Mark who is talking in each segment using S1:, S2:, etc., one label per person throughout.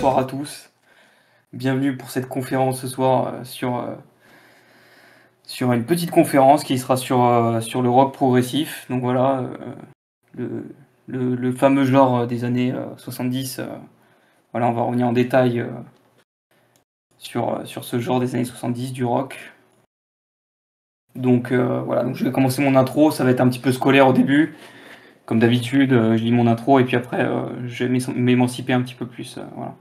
S1: bonsoir à tous. Bienvenue pour cette conférence ce soir sur une petite conférence qui sera sur le rock progressif. Donc voilà, le, le fameux genre des années 70. Voilà, on va revenir en détail sur ce genre des années 70 du rock. Donc voilà, donc je vais commencer mon intro. Ça va être un petit peu scolaire au début. Comme d'habitude, je lis mon intro et puis après, je vais m'émanciper un petit peu plus. Voilà.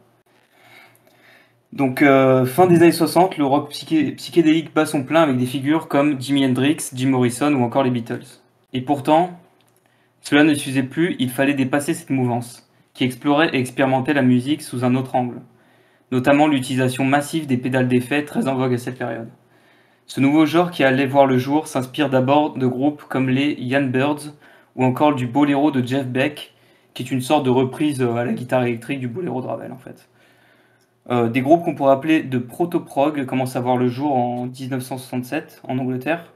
S1: Donc, fin des années 60, le rock psychédélique bat son plein avec des figures comme Jimi Hendrix, Jim Morrison ou encore les Beatles. Et pourtant, cela ne suffisait plus, il fallait dépasser cette mouvance, qui explorait et expérimentait la musique sous un autre angle, notamment l'utilisation massive des pédales d'effet très en vogue à cette période. Ce nouveau genre qui allait voir le jour s'inspire d'abord de groupes comme les Yardbirds ou encore du boléro de Jeff Beck, qui est une sorte de reprise à la guitare électrique du boléro de Ravel en fait. Des groupes qu'on pourrait appeler de proto-prog commencent à voir le jour en 1967 en Angleterre,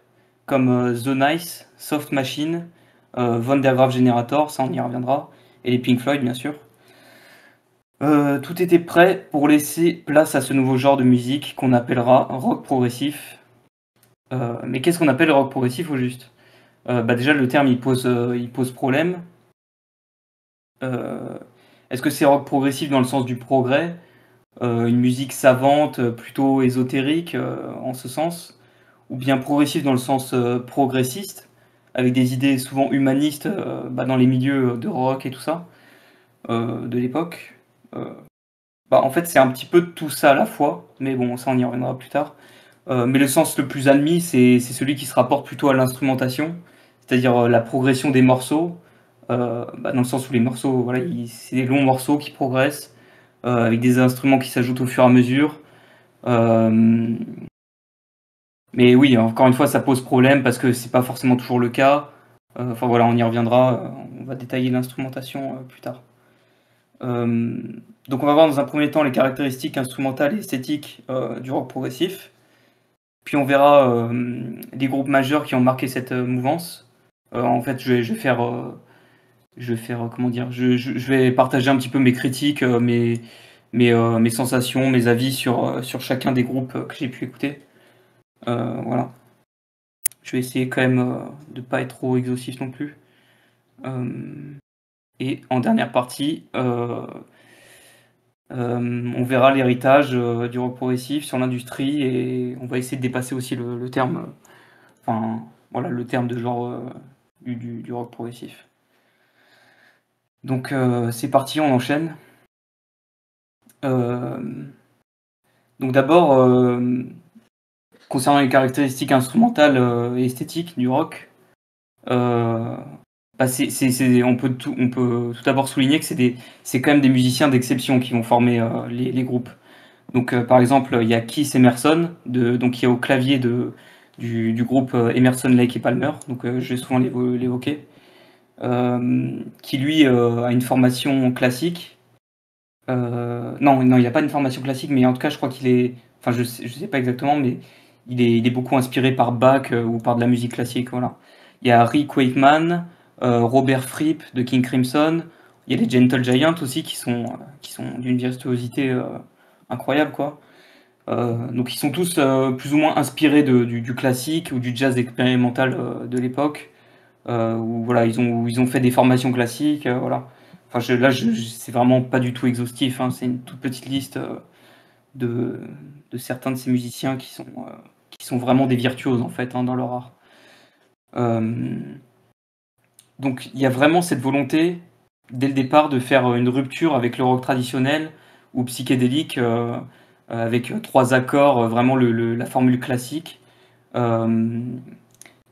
S1: comme The Nice, Soft Machine, Von der Graaf Generator, ça on y reviendra, et les Pink Floyd bien sûr. Tout était prêt pour laisser place à ce nouveau genre de musique qu'on appellera rock progressif. Mais qu'est-ce qu'on appelle rock progressif au juste? Déjà le terme il pose problème. Est-ce que c'est rock progressif dans le sens du progrès? Une musique savante, plutôt ésotérique, en ce sens, ou bien progressif dans le sens, progressiste, avec des idées souvent humanistes, dans les milieux de rock et tout ça, de l'époque. En fait, c'est un petit peu de tout ça à la fois, mais bon, ça on y reviendra plus tard. Mais le sens le plus admis, c'est celui qui se rapporte plutôt à l'instrumentation, c'est-à-dire, la progression des morceaux, dans le sens où les morceaux, voilà, c'est des longs morceaux qui progressent, avec des instruments qui s'ajoutent au fur et à mesure. Euh, mais oui, encore une fois, ça pose problème parce que c'est pas forcément toujours le cas. Enfin voilà, on y reviendra. On va détailler l'instrumentation plus tard. Euh, donc on va voir dans un premier temps les caractéristiques instrumentales et esthétiques du rock progressif. Puis on verra les groupes majeurs qui ont marqué cette mouvance. En fait, je vais faire comment dire, je vais partager un petit peu mes critiques, mes sensations, mes avis sur chacun des groupes que j'ai pu écouter. Voilà. Je vais essayer quand même de pas être trop exhaustif non plus. Et en dernière partie, on verra l'héritage du rock progressif sur l'industrie et on va essayer de dépasser aussi le terme, enfin voilà, le terme de genre du rock progressif. Donc c'est parti, on enchaîne. Donc d'abord, concernant les caractéristiques instrumentales et esthétiques du rock, on peut tout d'abord souligner que c'est quand même des musiciens d'exception qui vont former les groupes. Donc par exemple, il y a Keith Emerson, donc, qui est au clavier du groupe Emerson, Lake et Palmer, donc je vais souvent l'évoquer, qui lui a une formation classique. Non, il n'y a pas une formation classique, mais en tout cas, je crois qu'il est. Enfin, je sais pas exactement, mais il est beaucoup inspiré par Bach ou par de la musique classique. Voilà. Il y a Rick Wakeman, Robert Fripp de King Crimson. Il y a les Gentle Giant aussi qui sont d'une virtuosité incroyable, quoi. Donc, ils sont tous plus ou moins inspirés du classique ou du jazz expérimental de l'époque. Où voilà, ils ont fait des formations classiques, voilà. Enfin, c'est vraiment pas du tout exhaustif, hein, c'est une toute petite liste de, de certains de ces musiciens qui sont vraiment des virtuoses en fait hein, dans leur art. Euh, donc il y a vraiment cette volonté dès le départ de faire une rupture avec le rock traditionnel ou psychédélique avec trois accords, vraiment la formule classique. Euh,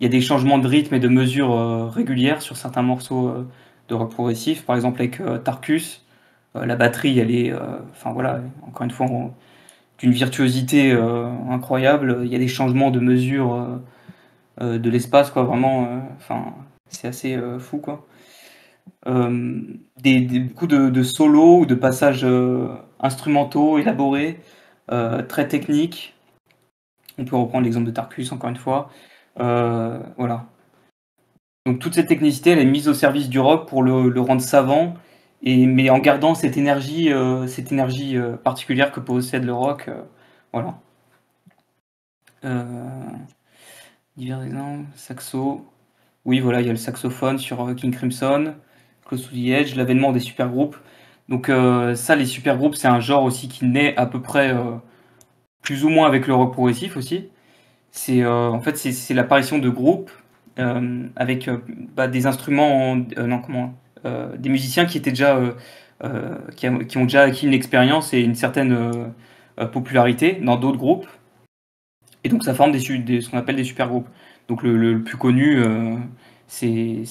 S1: Il y a des changements de rythme et de mesure régulières sur certains morceaux de rock progressif. Par exemple, avec Tarkus, la batterie, elle est, enfin voilà, encore une fois, d'une virtuosité incroyable. Il y a des changements de mesure de l'espace, quoi. Vraiment, enfin, c'est assez fou, quoi. Beaucoup de solos ou de passages instrumentaux élaborés, très techniques. On peut reprendre l'exemple de Tarkus, encore une fois. Voilà. Donc toute cette technicité, elle est mise au service du rock pour le rendre savant mais en gardant cette énergie particulière que possède le rock. Voilà. Divers exemples, saxo. Oui, voilà, il y a le saxophone sur King Crimson, Close to the Edge, l'avènement des supergroupes. Donc ça, les supergroupes, c'est un genre aussi qui naît à peu près plus ou moins avec le rock progressif aussi. En fait, c'est l'apparition de groupes avec des instruments, non, comment, des musiciens qui étaient déjà, qui ont déjà acquis une expérience et une certaine popularité dans d'autres groupes. Et donc ça forme ce qu'on appelle des supergroupes. Donc le plus connu, c'est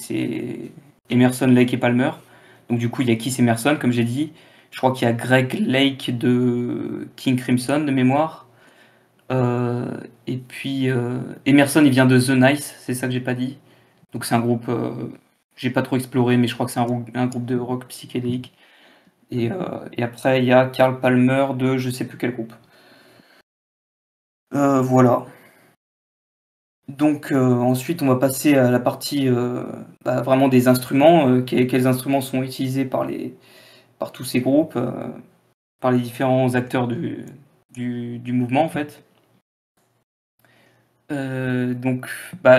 S1: Emerson, Lake et Palmer. Donc du coup, il y a Keith Emerson, comme j'ai dit. Je crois qu'il y a Greg Lake de King Crimson, de mémoire. Et puis Emerson, il vient de The Nice, c'est ça que j'ai pas dit. Donc c'est un groupe, j'ai pas trop exploré, mais je crois que c'est un groupe de rock psychédélique. Et après, il y a Carl Palmer de je sais plus quel groupe. Voilà. Donc ensuite, on va passer à la partie vraiment des instruments. Quels instruments sont utilisés par tous ces groupes, par les différents acteurs du mouvement en fait. Donc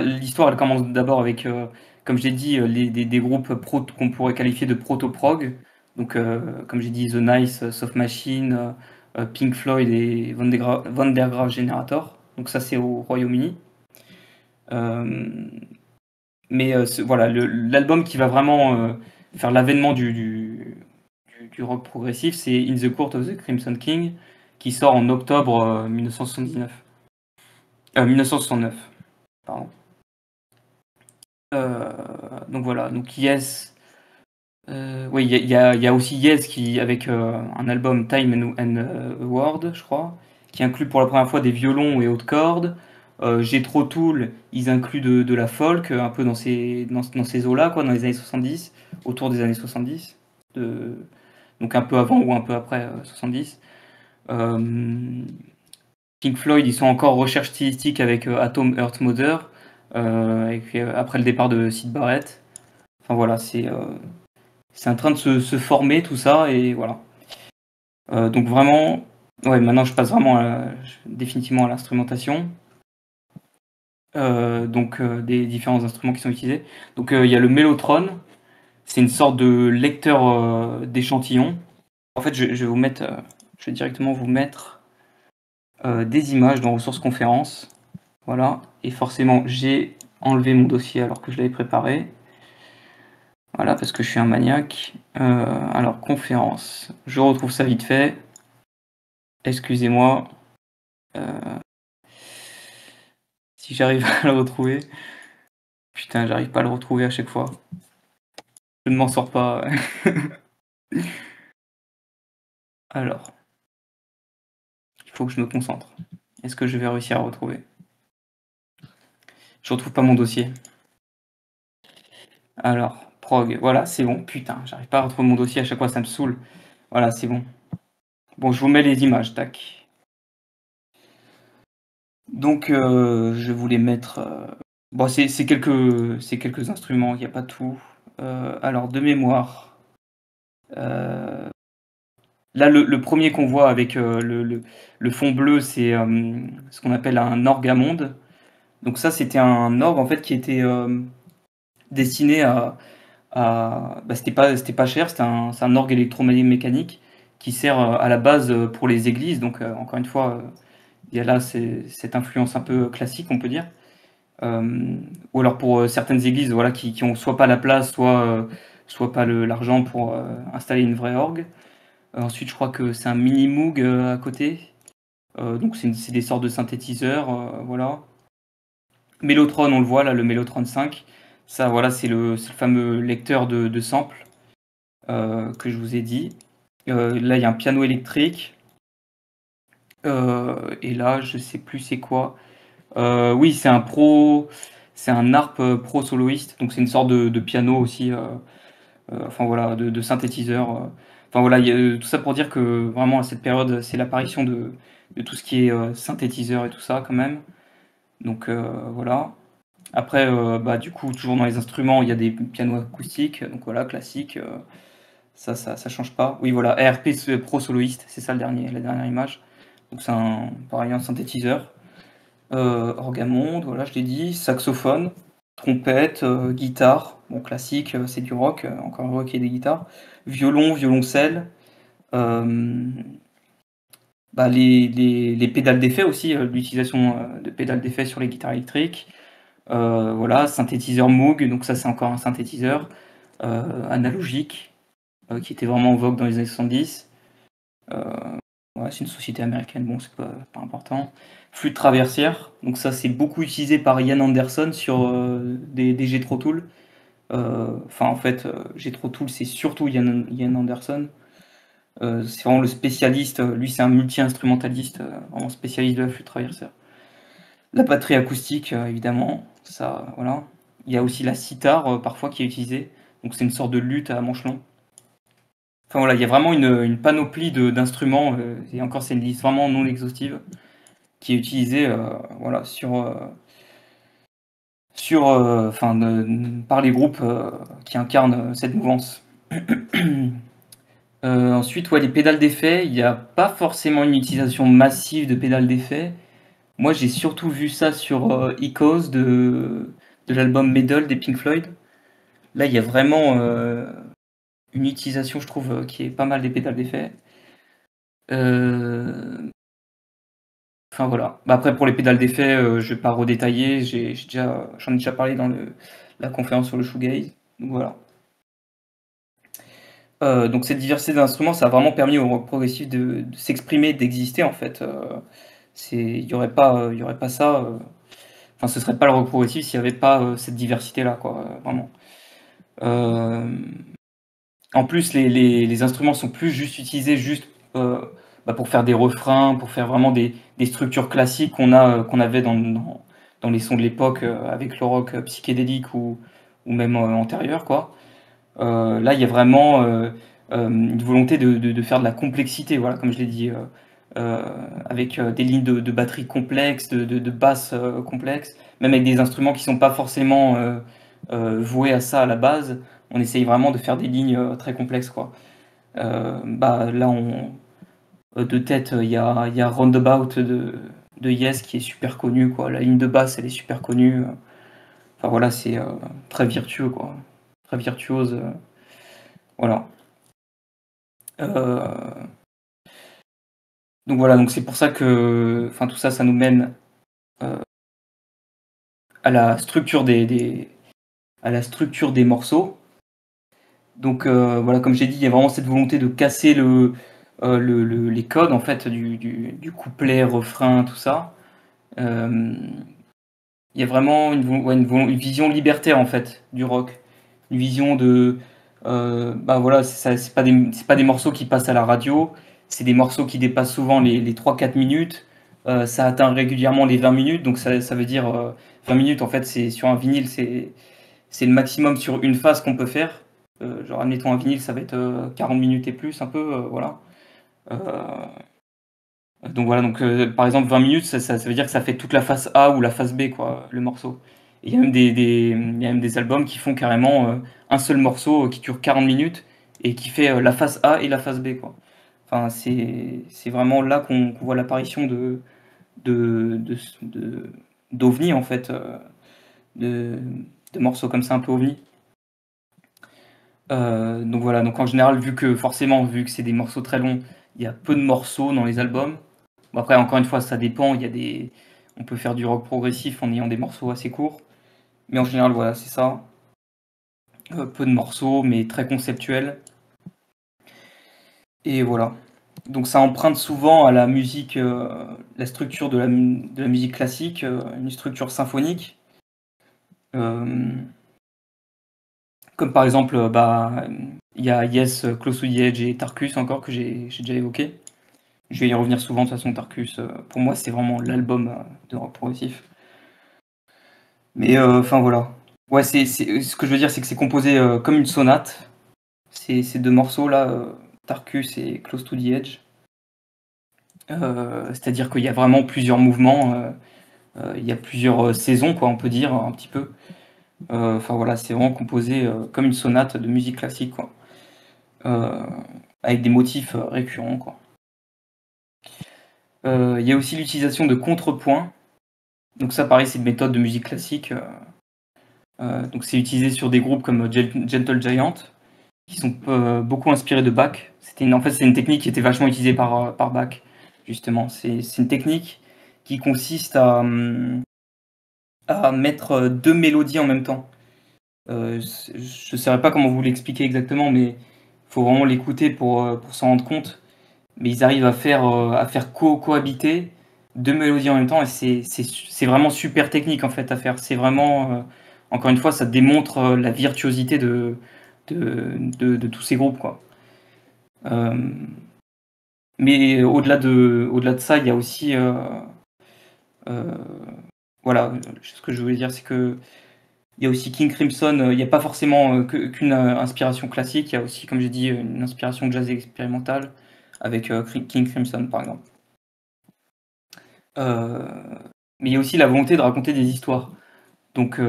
S1: l'histoire elle commence d'abord avec, comme j'ai dit, des groupes qu'on pourrait qualifier de proto-prog. Donc comme j'ai dit, The Nice, Soft Machine, Pink Floyd et Van der Graaf Generator. Donc ça c'est au Royaume-Uni. Euh, Mais voilà, l'album qui va vraiment faire l'avènement du rock progressif, c'est In the Court of the Crimson King, qui sort en octobre 1979. 1969, pardon. Donc voilà, donc Yes. Oui, il y a aussi Yes qui, avec un album Time and Word, je crois, qui inclut pour la première fois des violons et hautes cordes. Jethro Tull, ils incluent de la folk, un peu dans ces eaux-là, quoi, dans les années 70, autour des années 70, de, donc un peu avant ou un peu après 70. Euh, Pink Floyd, ils sont encore en recherche stylistique avec Atom Earth Mother, après le départ de Syd Barrett. Enfin voilà, c'est en train de se former tout ça et voilà. Donc vraiment, ouais, maintenant je passe vraiment définitivement à l'instrumentation. Donc des différents instruments qui sont utilisés. Donc il y a le Mellotron, c'est une sorte de lecteur d'échantillons. En fait, je vais directement vous mettre des images dans ressources conférences. Voilà. Et forcément, j'ai enlevé mon dossier alors que je l'avais préparé. Voilà, parce que je suis un maniaque. Alors, conférence. Je retrouve ça vite fait. Excusez-moi. Si j'arrive à le retrouver. Putain, j'arrive pas à le retrouver à chaque fois. Je ne m'en sors pas. Alors, il faut que je me concentre. Est-ce que je vais réussir à retrouver? Je retrouve pas mon dossier. Alors, prog, voilà, c'est bon. Putain, j'arrive pas à retrouver mon dossier à chaque fois, ça me saoule. Voilà, c'est bon. Bon, je vous mets les images, tac. Donc, je voulais mettre. Bon, c'est quelques instruments, il n'y a pas tout. Alors, de mémoire. Là, le premier qu'on voit avec le fond bleu, c'est ce qu'on appelle un orgue-à-monde. Donc, ça, c'était un orgue en fait qui était destiné c'était pas cher, c'est un orgue électromécanique qui sert à la base pour les églises. Donc, encore une fois, il y a là cette influence un peu classique, on peut dire. Ou alors pour certaines églises voilà, qui ont soit pas la place, soit pas l'argent pour installer une vraie orgue. Ensuite, je crois que c'est un mini Moog à côté. Donc c'est des sortes de synthétiseurs, voilà. Mellotron, on le voit là, le Mellotron 5. Ça, voilà, c'est le fameux lecteur de samples que je vous ai dit. Là, il y a un piano électrique. Et là, je sais plus c'est quoi. Oui, c'est un harpe pro soloiste, donc c'est une sorte de piano aussi, enfin voilà, de synthétiseur. Enfin voilà, tout ça pour dire que vraiment à cette période, c'est l'apparition de tout ce qui est synthétiseur et tout ça quand même. Donc voilà. Après, du coup, toujours dans les instruments, il y a des pianos acoustiques, donc voilà, classique. Ça change pas. Oui, voilà, ARP Pro Soloist, c'est ça la dernière image. Donc c'est pareil, un synthétiseur. Orgamonde, voilà, je l'ai dit. Saxophone, trompette, guitare. Bon, classique, c'est du rock, encore heureux qu'il y ait des guitares. Violon, violoncelle. Les pédales d'effet aussi, l'utilisation de pédales d'effet sur les guitares électriques. Voilà, synthétiseur Moog, donc ça c'est encore un synthétiseur analogique qui était vraiment en vogue dans les années 70. Ouais, c'est une société américaine, bon, c'est pas important. Flûte traversière, donc ça c'est beaucoup utilisé par Ian Anderson sur des Jethro Tull. Enfin, en fait, Jethro Tull, c'est surtout Ian Anderson. C'est vraiment le spécialiste, lui c'est un multi-instrumentaliste, vraiment spécialiste de la flûte traversière. La batterie acoustique, évidemment, ça, voilà. Il y a aussi la sitar, parfois, qui est utilisée, donc c'est une sorte de luth à manche long. Enfin voilà, il y a vraiment une panoplie d'instruments, et encore c'est une liste vraiment non exhaustive, qui est utilisée voilà, par les groupes qui incarnent cette mouvance. Ensuite, ouais, les pédales d'effet, il n'y a pas forcément une utilisation massive de pédales d'effet. Moi, j'ai surtout vu ça sur Echoes de l'album Meddle des Pink Floyd. Là, il y a vraiment une utilisation, je trouve, qui est pas mal des pédales d'effet. Enfin voilà. Bah, après, pour les pédales d'effet, je vais pas redétailler. J'en ai déjà parlé dans la conférence sur le shoegaze. Donc voilà. Donc cette diversité d'instruments, ça a vraiment permis au rock progressif de s'exprimer, d'exister en fait. Il y aurait pas ça. Enfin, ce serait pas le rock progressif s'il y avait pas cette diversité-là, quoi. Vraiment. Euh, En plus, les instruments sont plus juste utilisés juste pour faire des refrains, pour faire vraiment des structures classiques qu'on avait dans les sons de l'époque avec le rock psychédélique ou même antérieur, quoi. Là, il y a vraiment une volonté de faire de la complexité, voilà, comme je l'ai dit, avec des lignes de batterie complexes, de basses complexes, même avec des instruments qui sont pas forcément voués à ça à la base. On essaye vraiment de faire des lignes très complexes, quoi. Là, de tête, il y a Roundabout de Yes qui est super connu, quoi. La ligne de basse, elle est super connue. Enfin voilà, c'est très virtueux, quoi. Très virtuose. Voilà. Euh, donc voilà, donc c'est pour ça que, enfin tout ça, ça nous mène euh, à la structure à la structure des morceaux. Donc voilà, comme j'ai dit, il y a vraiment cette volonté de casser les codes en fait du couplet, refrain, tout ça. Euh, il y a vraiment une vision libertaire en fait du rock, une vision de voilà, c'est pas des morceaux qui passent à la radio, c'est des morceaux qui dépassent souvent les 3-4 minutes. Ça atteint régulièrement les 20 minutes, donc ça veut dire 20 minutes en fait, c'est sur un vinyle, c'est le maximum sur une phase qu'on peut faire. Genre, admettons un vinyle, ça va être 40 minutes et plus, un peu, voilà. Euh, donc voilà, donc par exemple 20 minutes, ça veut dire que ça fait toute la face A ou la face B, quoi, le morceau. Et il y a même il y a même des albums qui font carrément un seul morceau qui dure 40 minutes et qui fait la face A et la face B, quoi. Enfin, c'est vraiment là qu'on voit l'apparition de, de, de- d'ovnis, en fait, de, de morceaux comme ça un peu ovnis. Donc voilà, donc en général, vu que c'est des morceaux très longs, il y a peu de morceaux dans les albums. Bon, après, encore une fois, ça dépend. On peut faire du rock progressif en ayant des morceaux assez courts. Mais en général, voilà, c'est ça. Peu de morceaux, mais très conceptuels. Et voilà. Donc ça emprunte souvent à la musique, la structure de la musique classique, une structure symphonique. Euh, Comme par exemple, il y a Yes, Close to the Edge et Tarkus encore que j'ai déjà évoqué. Je vais y revenir souvent de toute façon, Tarkus. Pour moi, c'est vraiment l'album de rock progressif. Mais enfin voilà. Ouais, ce que je veux dire, c'est que c'est composé comme une sonate. Ces deux morceaux là, Tarkus et Close to the Edge. C'est-à-dire qu'il y a vraiment plusieurs mouvements, il y a plusieurs saisons, quoi, on peut dire un petit peu. Enfin voilà, c'est vraiment composé comme une sonate de musique classique, quoi. avec des motifs récurrents, quoi. Il y a aussi l'utilisation de contrepoints. Donc ça, pareil, c'est une méthode de musique classique. Donc c'est utilisé sur des groupes comme Gentle Giant, qui sont beaucoup inspirés de Bach. En fait, c'est une technique qui était vachement utilisée par Bach, justement. C'est une technique qui consiste à mettre deux mélodies en même temps. Je ne saurais pas comment vous l'expliquer exactement, mais il faut vraiment l'écouter pour s'en rendre compte. Mais ils arrivent à faire cohabiter deux mélodies en même temps, et c'est vraiment super technique en fait à faire. C'est vraiment, encore une fois, ça démontre la virtuosité de tous ces groupes, quoi. Mais au-delà de ça, il y a aussi, voilà, ce que je voulais dire, c'est que il y a aussi King Crimson. Il n'y a pas forcément qu'une inspiration classique. Il y a aussi, comme j'ai dit, une inspiration jazz expérimentale avec King Crimson, par exemple. Mais il y a aussi la volonté de raconter des histoires. Donc,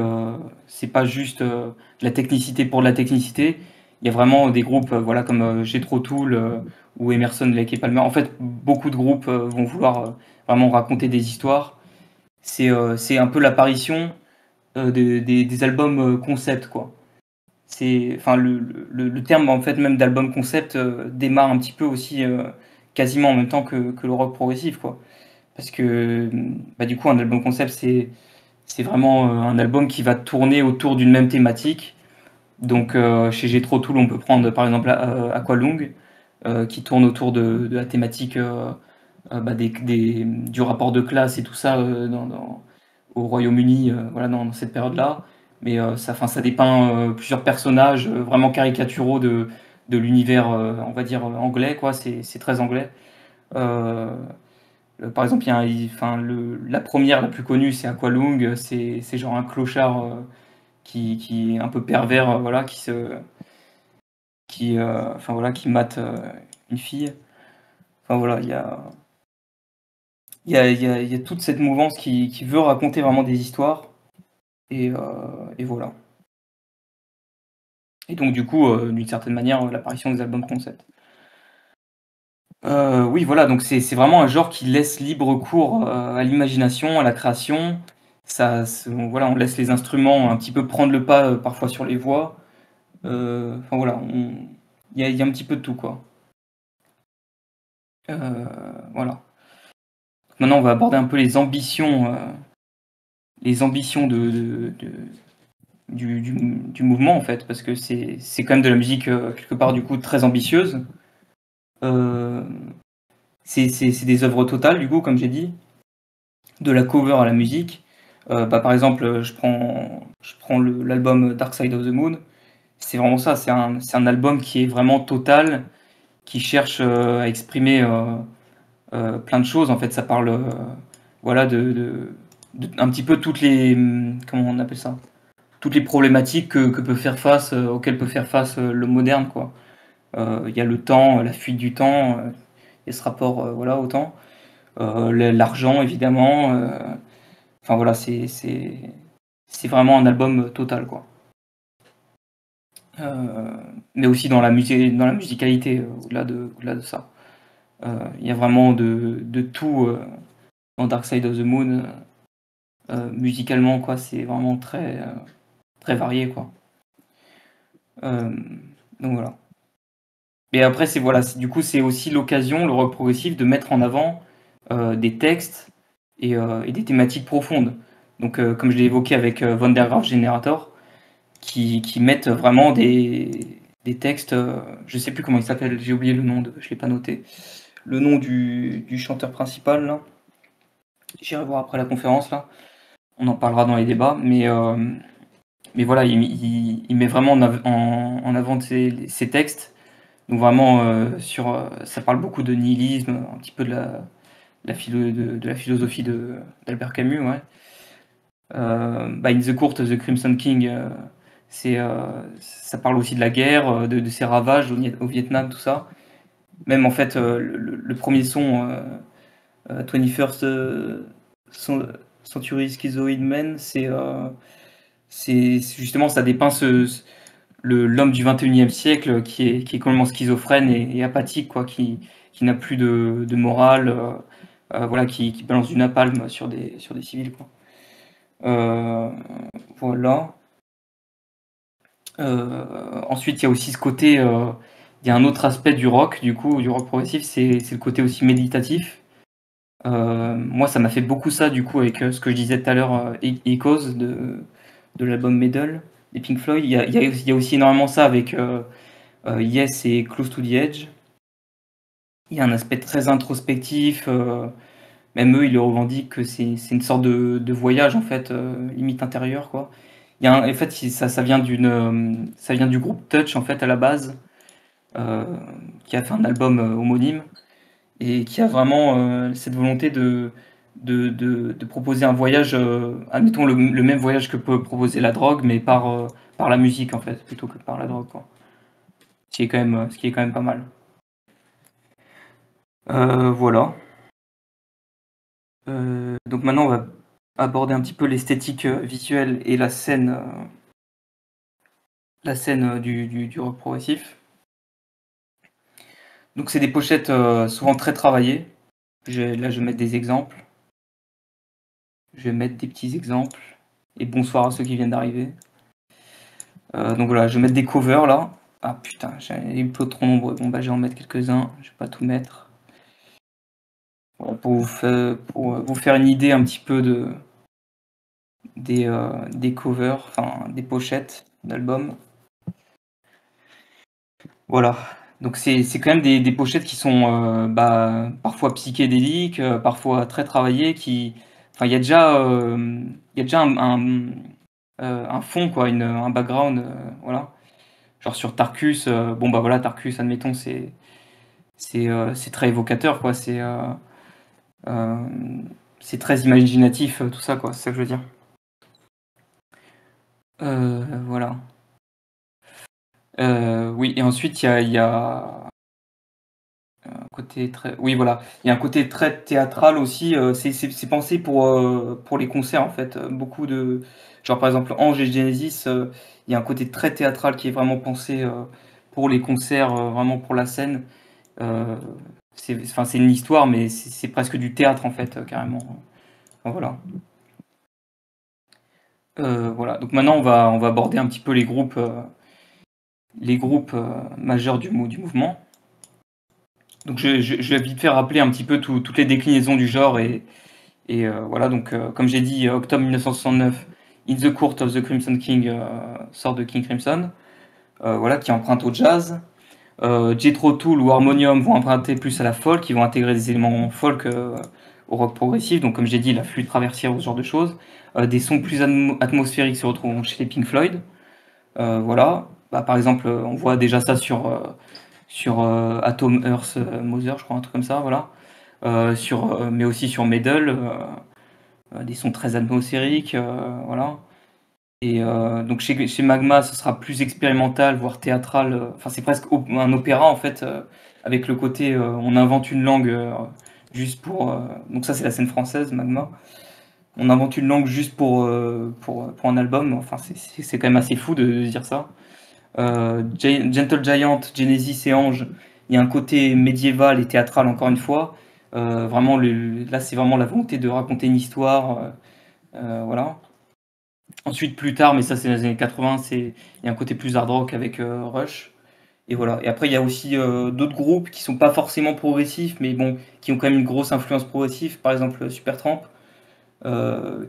S1: c'est pas juste de la technicité pour de la technicité. Il y a vraiment des groupes, voilà, comme Jethro Tull ou Emerson, Lake et Palmer. En fait, beaucoup de groupes vont vouloir vraiment raconter des histoires. C'est un peu l'apparition des albums concept, quoi. Enfin, le terme en fait même d'album concept démarre un petit peu aussi quasiment en même temps que le rock progressif, quoi. Parce que bah, du coup, un album concept, c'est vraiment un album qui va tourner autour d'une même thématique. Donc chez Jethro Tull, on peut prendre par exemple Aqualung, qui tourne autour de la thématique bah, du rapport de classe et tout ça au Royaume-Uni, voilà, dans cette période-là. Mais ça dépeint plusieurs personnages vraiment caricaturaux de l'univers, on va dire, anglais, quoi. C'est très anglais. Euh, Par exemple, la première, la plus connue, c'est Aqualung. C'est genre un clochard qui est un peu pervers, voilà, enfin, voilà, qui mate une fille. Enfin voilà, il y a toute cette mouvance qui veut raconter vraiment des histoires. Et voilà. Et donc du coup, d'une certaine manière, l'apparition des albums concept. Oui, voilà, donc c'est vraiment un genre qui laisse libre cours à l'imagination, à la création. Voilà, on laisse les instruments un petit peu prendre le pas parfois sur les voix. Enfin voilà, il y a un petit peu de tout, quoi. Voilà. Maintenant, on va aborder un peu les ambitions du mouvement, en fait, parce que c'est quand même de la musique quelque part du coup très ambitieuse. Euh, c'est des œuvres totales, du coup, comme j'ai dit, de la cover à la musique. Bah, par exemple, je prends l'album Dark Side of the Moon. C'est vraiment ça, c'est un album qui est vraiment total, qui cherche à exprimer plein de choses. En fait, ça parle voilà, un petit peu comment on appelle ça? Toutes les problématiques auxquelles peut faire face l'homme moderne, quoi. Il y a le temps, la fuite du temps, et ce rapport voilà, au temps. L'argent, évidemment. Enfin voilà, c'est vraiment un album total, quoi. Mais aussi dans la musicalité, au-delà de ça. Il y a vraiment de tout dans Dark Side of the Moon. Musicalement, quoi, c'est vraiment très, très varié, quoi. Euh, donc voilà. Et après, du coup, c'est aussi l'occasion, le rock progressif, de mettre en avant des textes et des thématiques profondes. Donc, comme je l'ai évoqué avec Von der Graaf Generator, qui mettent vraiment des textes, je sais plus comment il s'appelle, j'ai oublié le nom, je l'ai pas noté, le nom du chanteur principal, là. J'irai voir après la conférence, là. On en parlera dans les débats, mais voilà, il met vraiment en avant ces textes. Donc vraiment, ça parle beaucoup de nihilisme, un petit peu de la philosophie d'Albert Camus, ouais. Bah, In the Court of the Crimson King, ça parle aussi de la guerre, de ses ravages au Vietnam, tout ça. Même en fait, le premier son, 21st Century Schizoid Man, c'est justement, ça dépeint l'homme du 21e siècle qui est complètement schizophrène et apathique, quoi, qui n'a plus de morale, voilà, qui balance du napalm sur des civils, quoi. Voilà. Ensuite, il y a aussi ce côté, il y a un autre aspect du rock, du coup, du rock progressif, c'est le côté aussi méditatif. Moi, ça m'a fait beaucoup ça, du coup, avec ce que je disais tout à l'heure, Echoes de l'album Meddle des Pink Floyd. Il y a aussi énormément ça avec Yes et Close to the Edge. Il y a un aspect très introspectif. Même eux, ils le revendiquent que c'est une sorte de voyage, en fait, limite intérieur, quoi. En fait, ça vient ça vient du groupe Touch, en fait, à la base, euh, qui a fait un album homonyme et qui a vraiment cette volonté de proposer un voyage, admettons le même voyage que peut proposer la drogue, mais par la musique, en fait, plutôt que par la drogue, quoi. Ce qui est quand même pas mal. Voilà. Donc maintenant, on va aborder un petit peu l'esthétique visuelle et la scène du rock progressif. Donc c'est des pochettes souvent très travaillées. Là, je vais mettre des exemples. Je vais mettre des petits exemples. Et bonsoir à ceux qui viennent d'arriver. Donc voilà, je vais mettre des covers là. Ah putain, j'ai eu trop nombreux. Bon bah je vais en mettre quelques-uns. Je vais pas tout mettre. Voilà, pour vous faire une idée un petit peu des covers, enfin des pochettes d'albums. Voilà. Donc c'est quand même des pochettes qui sont bah, parfois psychédéliques, parfois très travaillées, enfin il y a déjà un fond quoi, un background, voilà. Genre sur Tarkus, bon bah voilà Tarkus, admettons c'est très évocateur quoi, euh, c'est très imaginatif tout ça quoi, c'est ça que je veux dire. Voilà. Oui et ensuite il y a côté très oui, voilà. Il y a un côté très théâtral aussi, c'est pensé pour les concerts, en fait, beaucoup de genre, par exemple, Ange et Genesis, il y a un côté très théâtral qui est vraiment pensé, pour les concerts, vraiment pour la scène. Heu, c'est une histoire, mais c'est presque du théâtre, en fait, carrément. Enfin, voilà. Voilà, donc maintenant on va aborder un petit peu les groupes, majeurs du mouvement. Donc je vais vite fait rappeler un petit peu toutes les déclinaisons du genre et voilà, donc comme j'ai dit, octobre 1969, In the Court of the Crimson King sort de King Crimson, voilà, qui emprunte au jazz. Jethro Tull ou Harmonium vont emprunter plus à la folk, ils vont intégrer des éléments folk au rock progressif, donc comme j'ai dit, la flûte traversière ou ce genre de choses. Des sons plus atmosphériques se retrouvent chez les Pink Floyd. Voilà, bah, par exemple, on voit déjà ça sur Atom Earth Mother, je crois, un truc comme ça, voilà. Mais aussi sur Meddle, des sons très atmosphériques, voilà. Et donc chez Magma, ce sera plus expérimental, voire théâtral. Enfin, c'est presque un opéra en fait, avec le côté on invente une langue juste pour. Donc ça, c'est la scène française, Magma. On invente une langue juste pour un album. Enfin, c'est quand même assez fou de se dire ça. Gentle Giant, Genesis et Ange, il y a un côté médiéval et théâtral encore une fois. Vraiment, là, c'est vraiment la volonté de raconter une histoire. Voilà. Ensuite, plus tard, mais ça c'est dans les années 80, il y a un côté plus hard rock avec Rush. Et voilà. Et après, il y a aussi d'autres groupes qui sont pas forcément progressifs, mais bon, qui ont quand même une grosse influence progressive. Par exemple, Supertramp,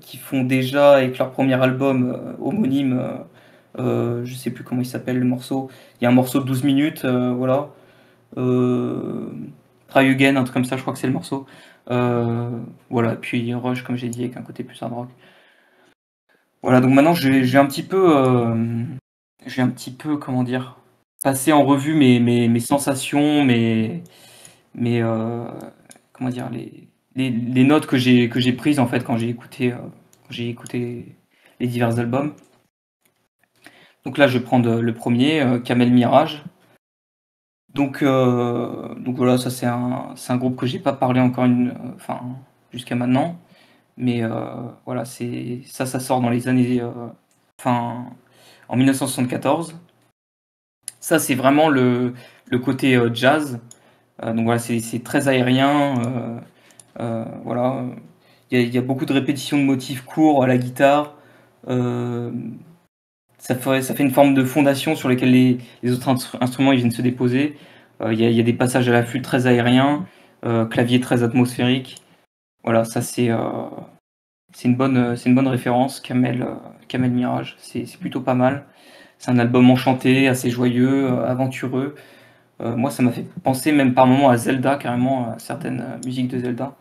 S1: qui font déjà avec leur premier album homonyme, je sais plus comment il s'appelle le morceau. Il y a un morceau de 12 minutes, voilà. Euh, Try Again, un truc comme ça, je crois que c'est le morceau. Euh, voilà. Puis Rush, comme j'ai dit, avec un côté plus hard rock. Voilà, donc maintenant j'ai un petit peu, comment dire, passé en revue mes sensations, mes comment dire, les notes que j'ai prises en fait quand j'ai écouté les divers albums. Donc là, je vais prendre le premier, Camel Mirage. Donc voilà, ça c'est un groupe que j'ai pas parlé encore enfin, jusqu'à maintenant. Mais voilà, ça sort dans les années, enfin, en 1974. Ça, c'est vraiment le côté jazz. Donc voilà, c'est très aérien. Voilà. Il y a beaucoup de répétitions de motifs courts à la guitare. Euh, ça fait une forme de fondation sur lesquelles les autres instruments ils viennent se déposer. Il y a des passages à la flûte très aériens, clavier très atmosphérique. Voilà, ça c'est une bonne référence, Kamel Mirage. C'est plutôt pas mal. C'est un album enchanté, assez joyeux, aventureux. Moi, ça m'a fait penser même par moments à Zelda, carrément, à certaines musiques de Zelda.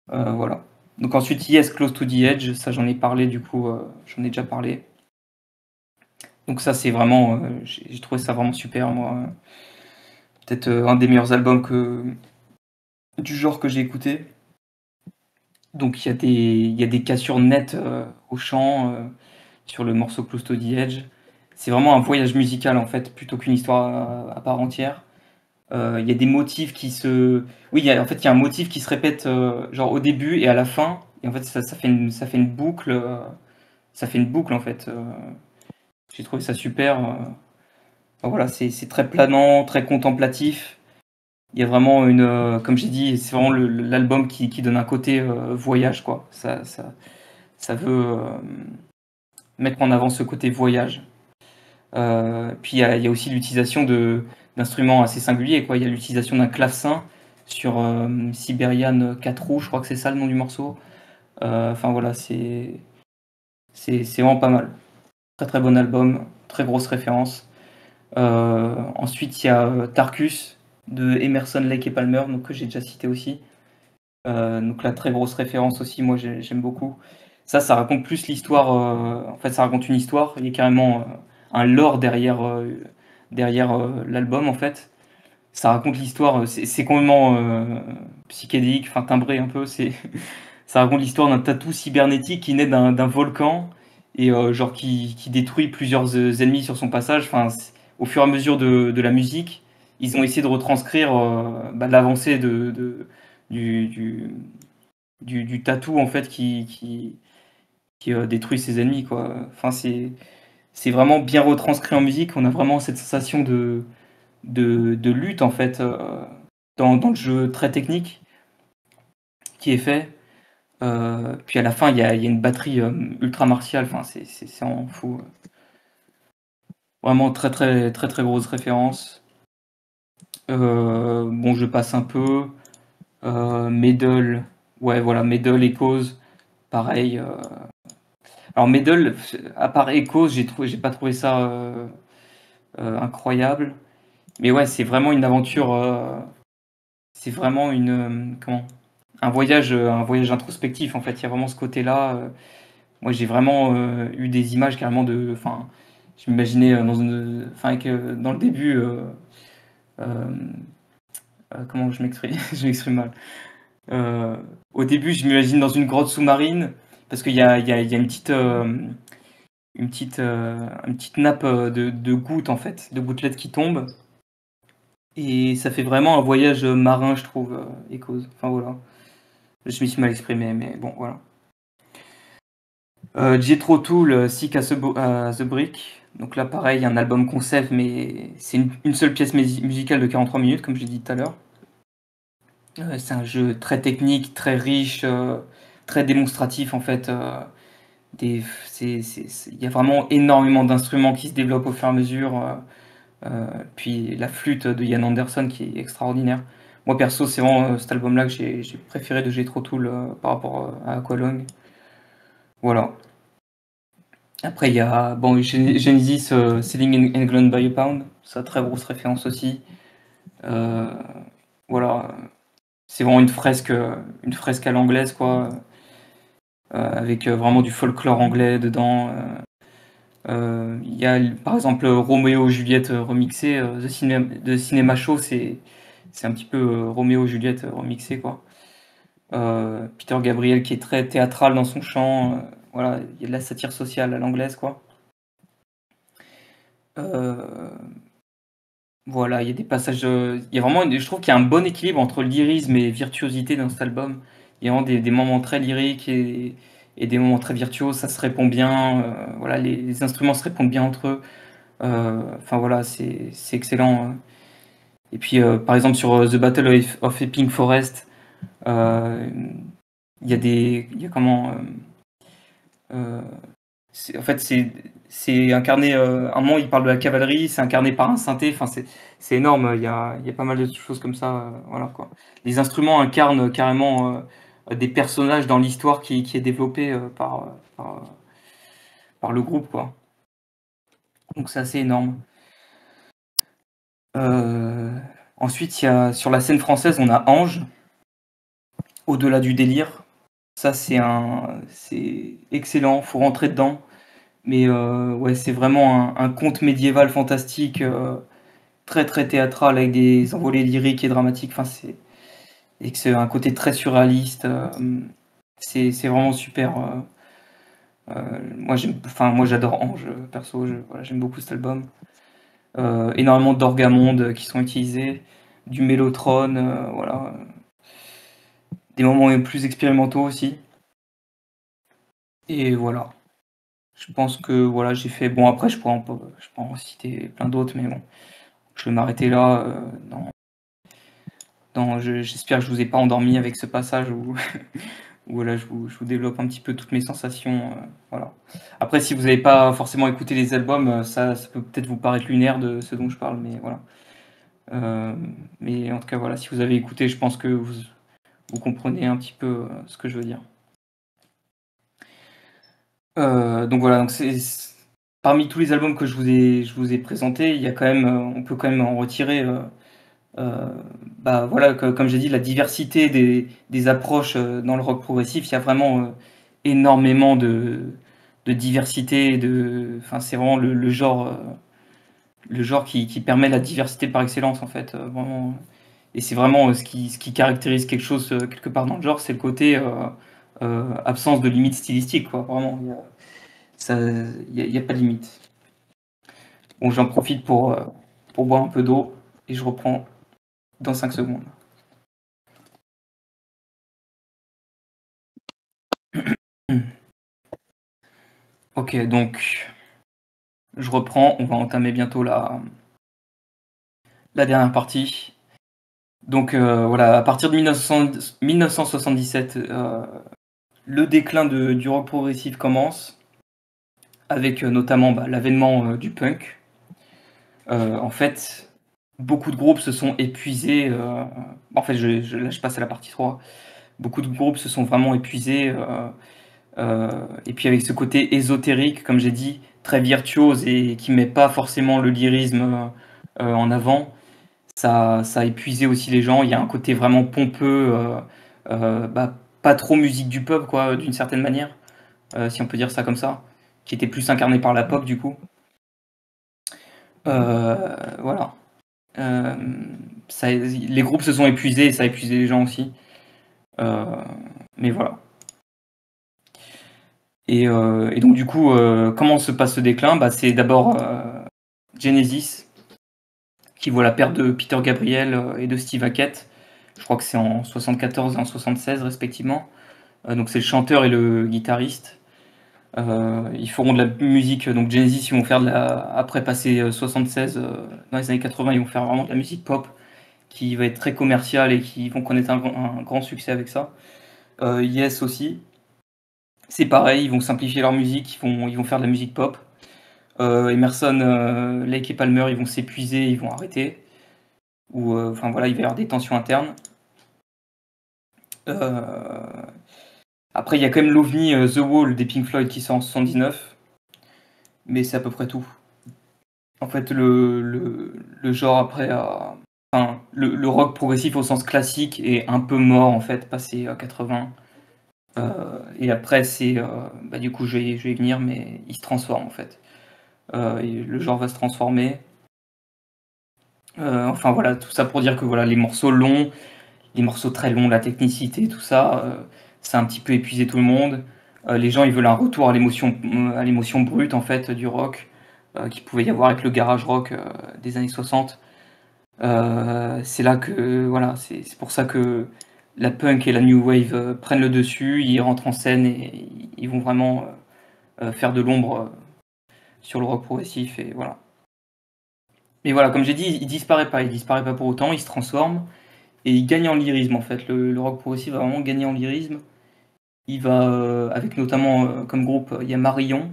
S1: Voilà. Donc ensuite, Yes, Close to the Edge, ça j'en ai parlé du coup, j'en ai déjà parlé. Donc ça c'est vraiment, j'ai trouvé ça vraiment super moi. Peut-être un des meilleurs albums du genre que j'ai écouté. Donc il y a des cassures nettes au chant sur le morceau Close to the Edge. C'est vraiment un voyage musical en fait, plutôt qu'une histoire à part entière. Il y a des motifs qui se... Oui, en fait, il y a un motif qui se répète genre au début et à la fin. Et en fait, ça fait une boucle. Ça fait une boucle, en fait. J'ai trouvé ça super. Enfin, voilà, c'est très planant, très contemplatif. Il y a vraiment comme j'ai dit, c'est vraiment l'album qui donne un côté voyage, quoi. Ça veut mettre en avant ce côté voyage. Puis il y a aussi l'utilisation d'instruments assez singuliers, quoi. Il y a l'utilisation d'un clavecin sur Siberian 4 roues, je crois que c'est ça le nom du morceau. Enfin voilà, c'est vraiment pas mal. Très très bon album, très grosse référence. Ensuite, il y a Tarkus de Emerson, Lake et Palmer, donc que j'ai déjà cité aussi. Donc la très grosse référence aussi, moi j'aime beaucoup. Ça raconte plus l'histoire. En fait, ça raconte une histoire. Il y a carrément un lore derrière l'album en fait. Ça raconte l'histoire. C'est complètement psychédélique, enfin timbré un peu. Ça raconte l'histoire d'un tatou cybernétique qui naît d'un volcan et genre qui détruit plusieurs ennemis sur son passage. Enfin, au fur et à mesure de la musique, ils ont essayé de retranscrire l'avancée du, du, du tatou en fait qui détruit ses ennemis quoi. Enfin, c'est vraiment bien retranscrit en musique. On a vraiment cette sensation de lutte en fait dans le jeu très technique qui est fait. Puis à la fin, il y a une batterie ultra martiale. Enfin, c'est vraiment fou. Vraiment très très très très grosse référence. Bon, je passe un peu. Medal, ouais, voilà, Medal, Echoes, pareil. Alors Medal, à part Echoes, j'ai pas trouvé ça incroyable. Mais ouais, c'est vraiment une aventure. C'est vraiment comment? Un voyage introspectif en fait. Il y a vraiment ce côté-là. Moi, j'ai vraiment eu des images carrément enfin, je m'imaginais enfin, dans le début. Euh, comment je m'exprime? Je m'exprime mal. Euh, Au début, je m'imagine dans une grotte sous-marine parce qu'il y a une petite nappe de gouttes en fait, de gouttelettes qui tombent. Et ça fait vraiment un voyage marin, je trouve, Echoes. Enfin voilà. Je me suis mal exprimé, mais bon, voilà. Jethro Tull, Sick as the Brick. Donc là, pareil, un album concept, mais c'est une seule pièce musicale de 43 minutes, comme j'ai dit tout à l'heure. C'est un jeu très technique, très riche, très démonstratif en fait. Il y a vraiment énormément d'instruments qui se développent au fur et à mesure. Puis la flûte de Ian Anderson qui est extraordinaire. Moi perso, c'est vraiment cet album-là que j'ai préféré de Jethro Tull par rapport à Aqualung. Voilà. Après, il y a bon, Genesis, Selling in England by a Pound, ça très grosse référence aussi. Euh, voilà, c'est vraiment une fresque à l'anglaise, quoi, avec vraiment du folklore anglais dedans. Il y a par exemple Roméo et Juliette remixé, The Cinema Show, c'est un petit peu Roméo et Juliette remixé, quoi. Peter Gabriel qui est très théâtral dans son chant, voilà, il y a de la satire sociale à l'anglaise, quoi. Euh, Voilà, il y a des passages, il y a vraiment je trouve qu'il y a un bon équilibre entre lyrisme et virtuosité dans cet album. Il y a vraiment des moments très lyriques et des moments très virtuoses, ça se répond bien, voilà, les instruments se répondent bien entre eux. Enfin voilà, c'est excellent. Et puis par exemple sur The Battle of Epping Forest, il y a comment en fait c'est incarné. À un moment il parle de la cavalerie, c'est incarné par un synthé. Enfin c'est énorme. Il y a pas mal de choses comme ça. Voilà quoi. Les instruments incarnent carrément des personnages dans l'histoire qui est développée par le groupe quoi. Donc c'est assez énorme. Ensuite, sur la scène française, on a Ange, Au-delà du délire. Ça, c'est excellent, faut rentrer dedans. Mais ouais, c'est vraiment un conte médiéval fantastique, très très théâtral avec des envolées lyriques et dramatiques. Enfin, et que c'est un côté très surréaliste. C'est vraiment super. Moi j'adore Ange, perso. Voilà, j'aime beaucoup cet album. Énormément d'orgamonde qui sont utilisés, du mélotron, voilà. Des moments plus expérimentaux aussi. Et voilà. Je pense que voilà, j'ai fait. Bon, après, je pourrais en citer plein d'autres, mais bon, je vais m'arrêter là. J'espère que je vous ai pas endormi avec ce passage où, où voilà, je vous développe un petit peu toutes mes sensations. Voilà. Après, si vous n'avez pas forcément écouté les albums, ça peut peut-être vous paraître lunaire de ce dont je parle, mais voilà. Mais en tout cas, voilà, si vous avez écouté, je pense que vous comprenez un petit peu ce que je veux dire. Donc voilà, parmi tous les albums que je vous ai présentés, il y a quand même, on peut quand même en retirer, euh, bah voilà, comme j'ai dit, la diversité des approches dans le rock progressif. Il y a vraiment énormément de diversité, enfin c'est vraiment le genre qui permet la diversité par excellence en fait, vraiment. Et c'est vraiment ce qui caractérise quelque chose quelque part dans le genre, c'est le côté absence de limite stylistique, quoi. Vraiment, y a pas de limite. Bon, j'en profite pour boire un peu d'eau et je reprends dans 5 secondes. Ok, donc je reprends, on va entamer bientôt la dernière partie. Donc voilà, à partir de 1977, le déclin du rock progressif commence, avec notamment l'avènement du punk. En fait, beaucoup de groupes se sont épuisés. En fait, là, je passe à la partie 3. Beaucoup de groupes se sont vraiment épuisés. Et puis avec ce côté ésotérique, comme j'ai dit, très virtuose et qui met pas forcément le lyrisme en avant, ça a épuisé aussi les gens. Il y a un côté vraiment pompeux, pas trop musique du pub, quoi, d'une certaine manière, si on peut dire ça comme ça, qui était plus incarné par la pop du coup. Voilà. Euh, les groupes se sont épuisés et ça a épuisé les gens aussi. Euh, mais voilà. Et donc du coup, comment se passe ce déclin? C'est d'abord Genesis qui voit la perte de Peter Gabriel et de Steve Hackett. Je crois que c'est en 74 et en 76 respectivement. Donc c'est le chanteur et le guitariste. Ils feront de la musique, donc Genesis, ils vont faire après passer 76, dans les années 80, ils vont faire vraiment de la musique pop qui va être très commerciale et qui vont connaître un grand succès avec ça. Yes aussi, c'est pareil, ils vont simplifier leur musique, ils vont faire de la musique pop. Emerson, Lake et Palmer, ils vont s'épuiser, ils vont arrêter. Ou enfin voilà, il va y avoir des tensions internes. Euh, Après, il y a quand même l'OVNI The Wall des Pink Floyd qui sort en 79, mais c'est à peu près tout. En fait, le genre après enfin, le rock progressif au sens classique est un peu mort en fait, passé à 80. Et après, du coup, je vais y venir, mais il se transforme en fait. Et le genre va se transformer. Enfin voilà, tout ça pour dire que voilà, les morceaux longs, les morceaux très longs, la technicité, tout ça, ça a un petit peu épuisé tout le monde. Les gens, ils veulent un retour à l'émotion brute en fait du rock qu'il pouvait y avoir avec le garage rock des années 60. C'est là que voilà, c'est pour ça que la punk et la new wave prennent le dessus, ils rentrent en scène et ils vont vraiment faire de l'ombre sur le rock progressif et voilà. Mais voilà, comme j'ai dit, il disparaît pas pour autant, il se transforme et il gagne en lyrisme, en fait. Le rock progressif va vraiment gagner en lyrisme. Il va, avec notamment, comme groupe, il y a Marion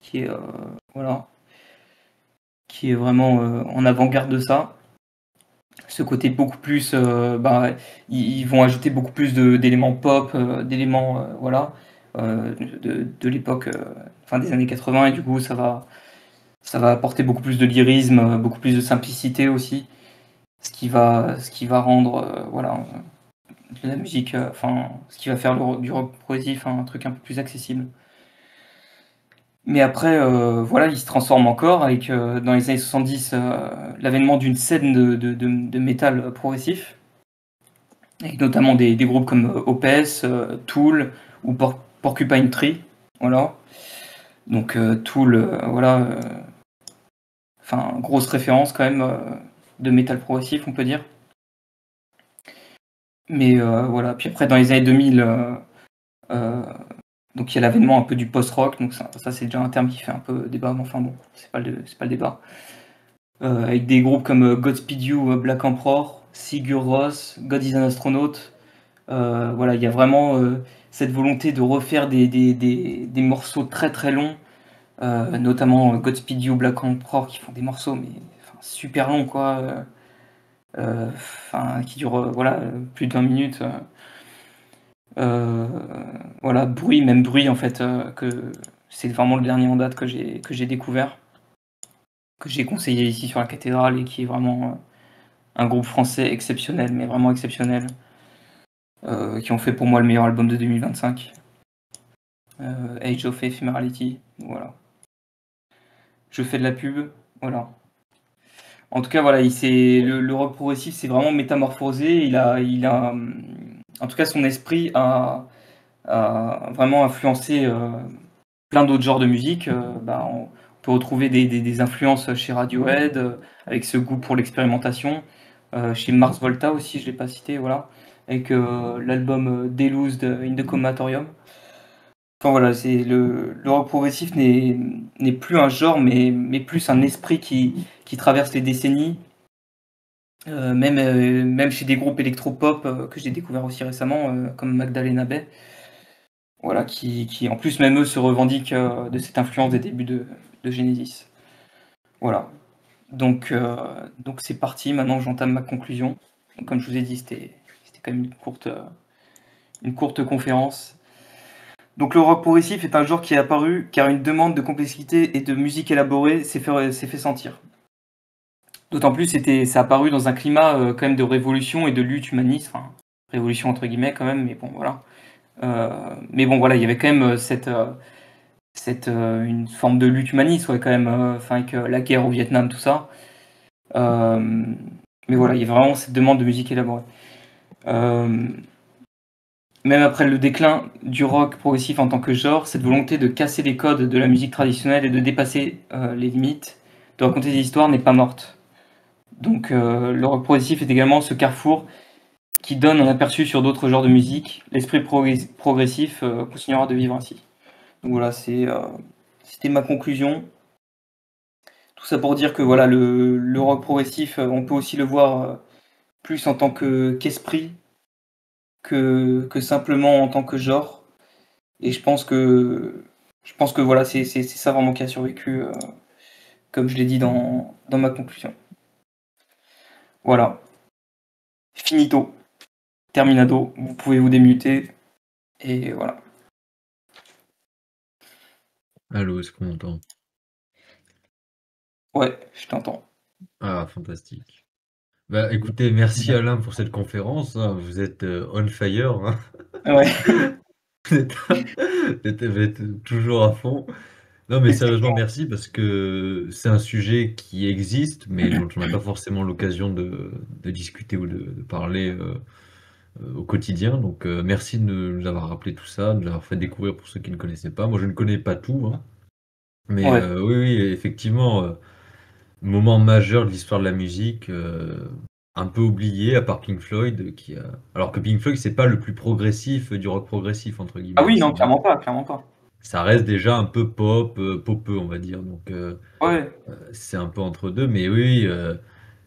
S1: qui est, voilà, qui est vraiment, en avant-garde de ça. Ce côté beaucoup plus, ils vont ajouter beaucoup plus d'éléments pop, d'éléments, voilà, de l'époque, fin des années 80, et du coup ça va apporter beaucoup plus de lyrisme, beaucoup plus de simplicité aussi, ce qui va rendre, voilà, la musique, enfin, ce qui va faire du rock progressif un truc un peu plus accessible. Mais après, voilà, il se transforme encore avec, dans les années 70, l'avènement d'une scène de métal progressif, avec notamment des groupes comme Opeth, Tool ou Porcupine Tree, voilà. Donc Tool, voilà, enfin grosse référence quand même de métal progressif, on peut dire. Mais voilà, puis après dans les années 2000, donc il y a l'avènement un peu du post-rock, donc ça c'est déjà un terme qui fait un peu débat, mais enfin bon, c'est pas le débat. Avec des groupes comme Godspeed You, Black Emperor, Sigur Rós, God is an Astronaut. Voilà, il y a vraiment cette volonté de refaire des morceaux très très longs, notamment Godspeed You, Black Emperor, qui font des morceaux mais enfin, super longs quoi, enfin, qui durent voilà, plus de 20 minutes. Euh, voilà, même bruit en fait, que c'est vraiment le dernier en date que j'ai découvert, que j'ai conseillé ici sur la cathédrale et qui est vraiment un groupe français exceptionnel, mais vraiment exceptionnel, qui ont fait pour moi le meilleur album de 2025. Age of Ephemerality, voilà. Je fais de la pub, voilà. En tout cas, voilà, le rock progressif s'est vraiment métamorphosé. En tout cas, son esprit a vraiment influencé plein d'autres genres de musique. On peut retrouver des influences chez Radiohead, avec ce goût pour l'expérimentation. Chez Mars Volta aussi, je ne l'ai pas cité, voilà. Avec l'album Deluxe de In the Comatorium. Enfin voilà, le rock progressif n'est plus un genre, mais plus un esprit qui traverse les décennies. Même chez des groupes électropop que j'ai découvert aussi récemment, comme Magdalena Bay. Voilà, qui en plus même eux se revendiquent de cette influence des débuts de Genesis. Voilà. Donc c'est parti, maintenant j'entame ma conclusion. Donc, comme je vous ai dit, c'était quand même une courte conférence. Donc le rock progressif est un genre qui est apparu car une demande de complexité et de musique élaborée s'est fait sentir. D'autant plus c'est apparu dans un climat quand même de révolution et de lutte humaniste, enfin révolution entre guillemets quand même, mais bon voilà. Mais bon voilà, il y avait quand même une forme de lutte humaniste, ouais, quand même, enfin avec la guerre au Vietnam, tout ça. Mais voilà, il y a vraiment cette demande de musique élaborée. Même après le déclin du rock progressif en tant que genre, cette volonté de casser les codes de la musique traditionnelle et de dépasser les limites, de raconter des histoires n'est pas morte. Donc le rock progressif est également ce carrefour qui donne un aperçu sur d'autres genres de musique. L'esprit progressif continuera de vivre ainsi. Donc voilà, c'était ma conclusion. Tout ça pour dire que voilà, le rock progressif, on peut aussi le voir plus en tant qu'esprit que simplement en tant que genre. Et je pense que voilà, c'est ça vraiment qui a survécu, comme je l'ai dit dans ma conclusion. Voilà. Finito. Terminado. Vous pouvez vous démuter. Et voilà.
S2: Allô, est-ce qu'on m'entend?
S1: Ouais, je t'entends.
S2: Ah, fantastique. Bah écoutez, merci Alain pour cette conférence, hein. Vous êtes on fire, hein.
S1: Ouais.
S2: Vous êtes toujours à fond. Non, mais sérieusement, merci parce que c'est un sujet qui existe, mais dont on n'a pas forcément l'occasion de discuter ou de parler au quotidien. Donc, merci de nous avoir rappelé tout ça, de nous avoir fait découvrir pour ceux qui ne connaissaient pas. Moi, je ne connais pas tout, hein. Mais
S1: Ouais.
S2: oui, oui, effectivement, moment majeur de l'histoire de la musique, un peu oublié, à part Pink Floyd, qui a... Alors que Pink Floyd, c'est pas le plus progressif du rock progressif, entre
S1: Ah
S2: guillemets, hein.
S1: oui, non, clairement pas, clairement pas.
S2: ça reste déjà un peu pop, popeux, on va dire. Donc,
S1: Ouais,
S2: c'est un peu entre deux. Mais oui,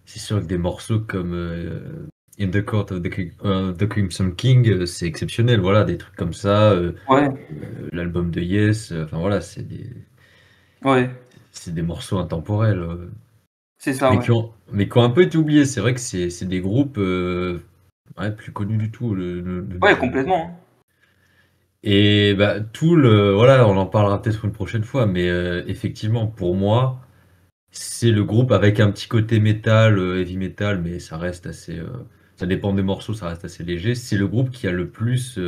S2: c'est sûr que des morceaux comme In the Court of the Crimson King, c'est exceptionnel. Voilà, des trucs comme ça.
S1: ouais,
S2: L'album de Yes, enfin voilà,
S1: ouais,
S2: c'est des morceaux intemporels.
S1: c'est ça, ouais.
S2: Mais qui ont un peu été oubliés. C'est vrai que c'est des groupes ouais, plus connus du tout de nos
S1: Ouais,
S2: jours.
S1: complètement, hein.
S2: Et bah, voilà, on en parlera peut-être une prochaine fois, mais effectivement, pour moi, c'est le groupe avec un petit côté métal, heavy metal, mais ça reste assez, ça dépend des morceaux, ça reste assez léger. C'est le groupe qui a le plus,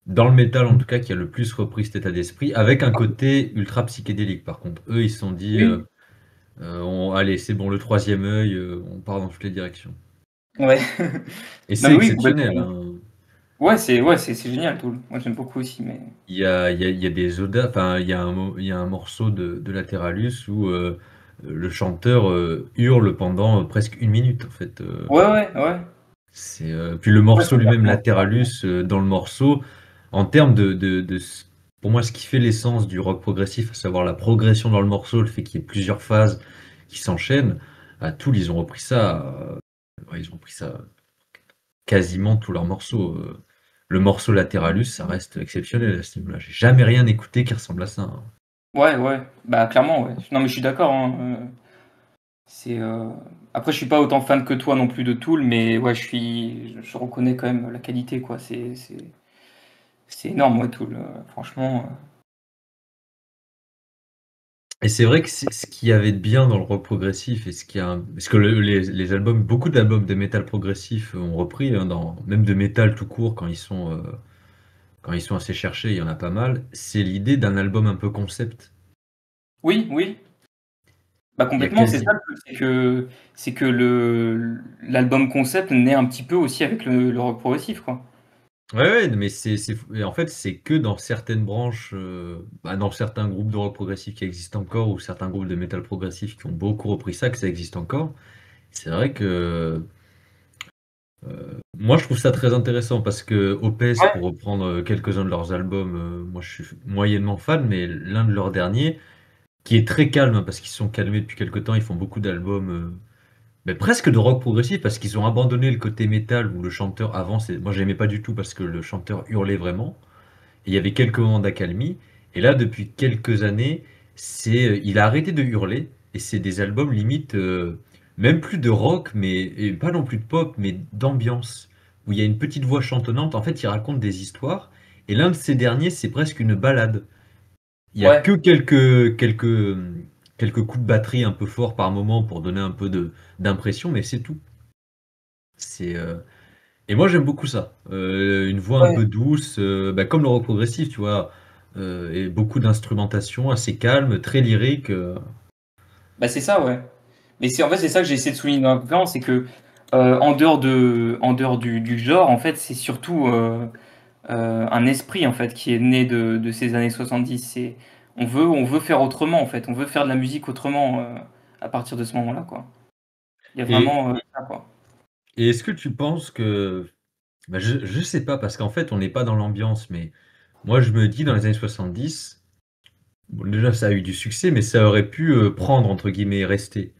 S2: dans le métal en tout cas, qui a le plus repris cet état d'esprit, avec un côté ultra psychédélique. Par contre, eux, ils se sont dit,
S1: Oui,
S2: allez, c'est bon, le troisième œil, on part dans toutes les directions.
S1: ouais.
S2: Et
S1: Non
S2: c'est
S1: mais oui, complètement.
S2: exceptionnel, hein.
S1: Ouais, c'est génial, Tool. Moi, j'aime beaucoup aussi, mais
S2: Il y a des audaces, enfin, il y a un morceau de Lateralus où le chanteur hurle pendant presque une minute, en fait.
S1: ouais, ouais, ouais.
S2: Puis le
S1: Ouais,
S2: morceau
S1: son
S2: lui-même,
S1: performance.
S2: Lateralus, dans le morceau, en termes pour moi, ce qui fait l'essence du rock progressif, à savoir la progression dans le morceau, le fait qu'il y ait plusieurs phases qui s'enchaînent, à Tool, ils ont repris ça, ouais, ils ont repris ça quasiment tous leurs morceaux. Le morceau Lateralus, ça reste exceptionnel à ce niveau-là. J'ai jamais rien écouté qui ressemble à ça, hein.
S1: Ouais, ouais. Bah clairement, ouais. Non mais je suis d'accord, hein. C'est après je suis pas autant fan que toi non plus de Tool, mais ouais, je reconnais quand même la qualité, quoi. C'est énorme, ouais, Tool. Franchement.
S2: Et c'est vrai que c'est ce qu'il y avait de bien dans le rock progressif et ce qui a, parce que les albums, beaucoup d'albums de métal progressif ont repris, hein, même de métal tout court quand ils sont assez cherchés, il y en a pas mal. C'est l'idée d'un album un peu concept.
S1: Oui, oui. Bah
S2: Il y a
S1: complètement, c'est ça
S2: quasi,
S1: le truc, c'est que le l'album concept naît un petit peu aussi avec le rock progressif, quoi.
S2: ouais, ouais, mais et en fait, c'est que dans certaines branches, bah, dans certains groupes de rock progressif qui existent encore ou certains groupes de métal progressif qui ont beaucoup repris ça, que ça existe encore. C'est vrai que moi, je trouve ça très intéressant parce que Opeth,
S1: Ouais,
S2: pour reprendre quelques-uns de leurs albums, moi je suis moyennement fan, mais l'un de leurs derniers, qui est très calme, hein, parce qu'ils se sont calmés depuis quelques temps, ils font beaucoup d'albums, mais presque de rock progressif, parce qu'ils ont abandonné le côté métal où le chanteur avant, moi j'aimais pas du tout parce que le chanteur hurlait vraiment, et il y avait quelques moments d'accalmie, et là depuis quelques années, il a arrêté de hurler, et c'est des albums limite, même plus de rock, mais et pas non plus de pop, mais d'ambiance, où il y a une petite voix chantonnante. En fait, il raconte des histoires, et l'un de ces derniers, c'est presque une balade. Il y a
S1: ouais,
S2: que quelques coups de batterie un peu forts par moment pour donner un peu d'impression, mais c'est tout. C'est Et moi j'aime beaucoup ça. Une voix un peu
S1: ouais.
S2: douce, bah, comme le rock progressif, tu vois, et beaucoup d'instrumentation assez calme, très lyrique.
S1: Bah c'est ça, ouais. Mais c'est en fait c'est ça que j'ai essayé de souligner dans la conférence, c'est que en dehors du genre, en fait, c'est surtout un esprit en fait qui est né de ces années 70. On veut faire autrement en fait, on veut faire de la musique autrement à partir de ce moment-là, quoi. Il y a
S2: Et,
S1: vraiment ça, quoi.
S2: et est-ce que tu penses que, bah, je sais pas, parce qu'en fait on n'est pas dans l'ambiance, mais moi je me dis dans les années 70, bon, déjà ça a eu du succès, mais ça aurait pu prendre entre guillemets et rester.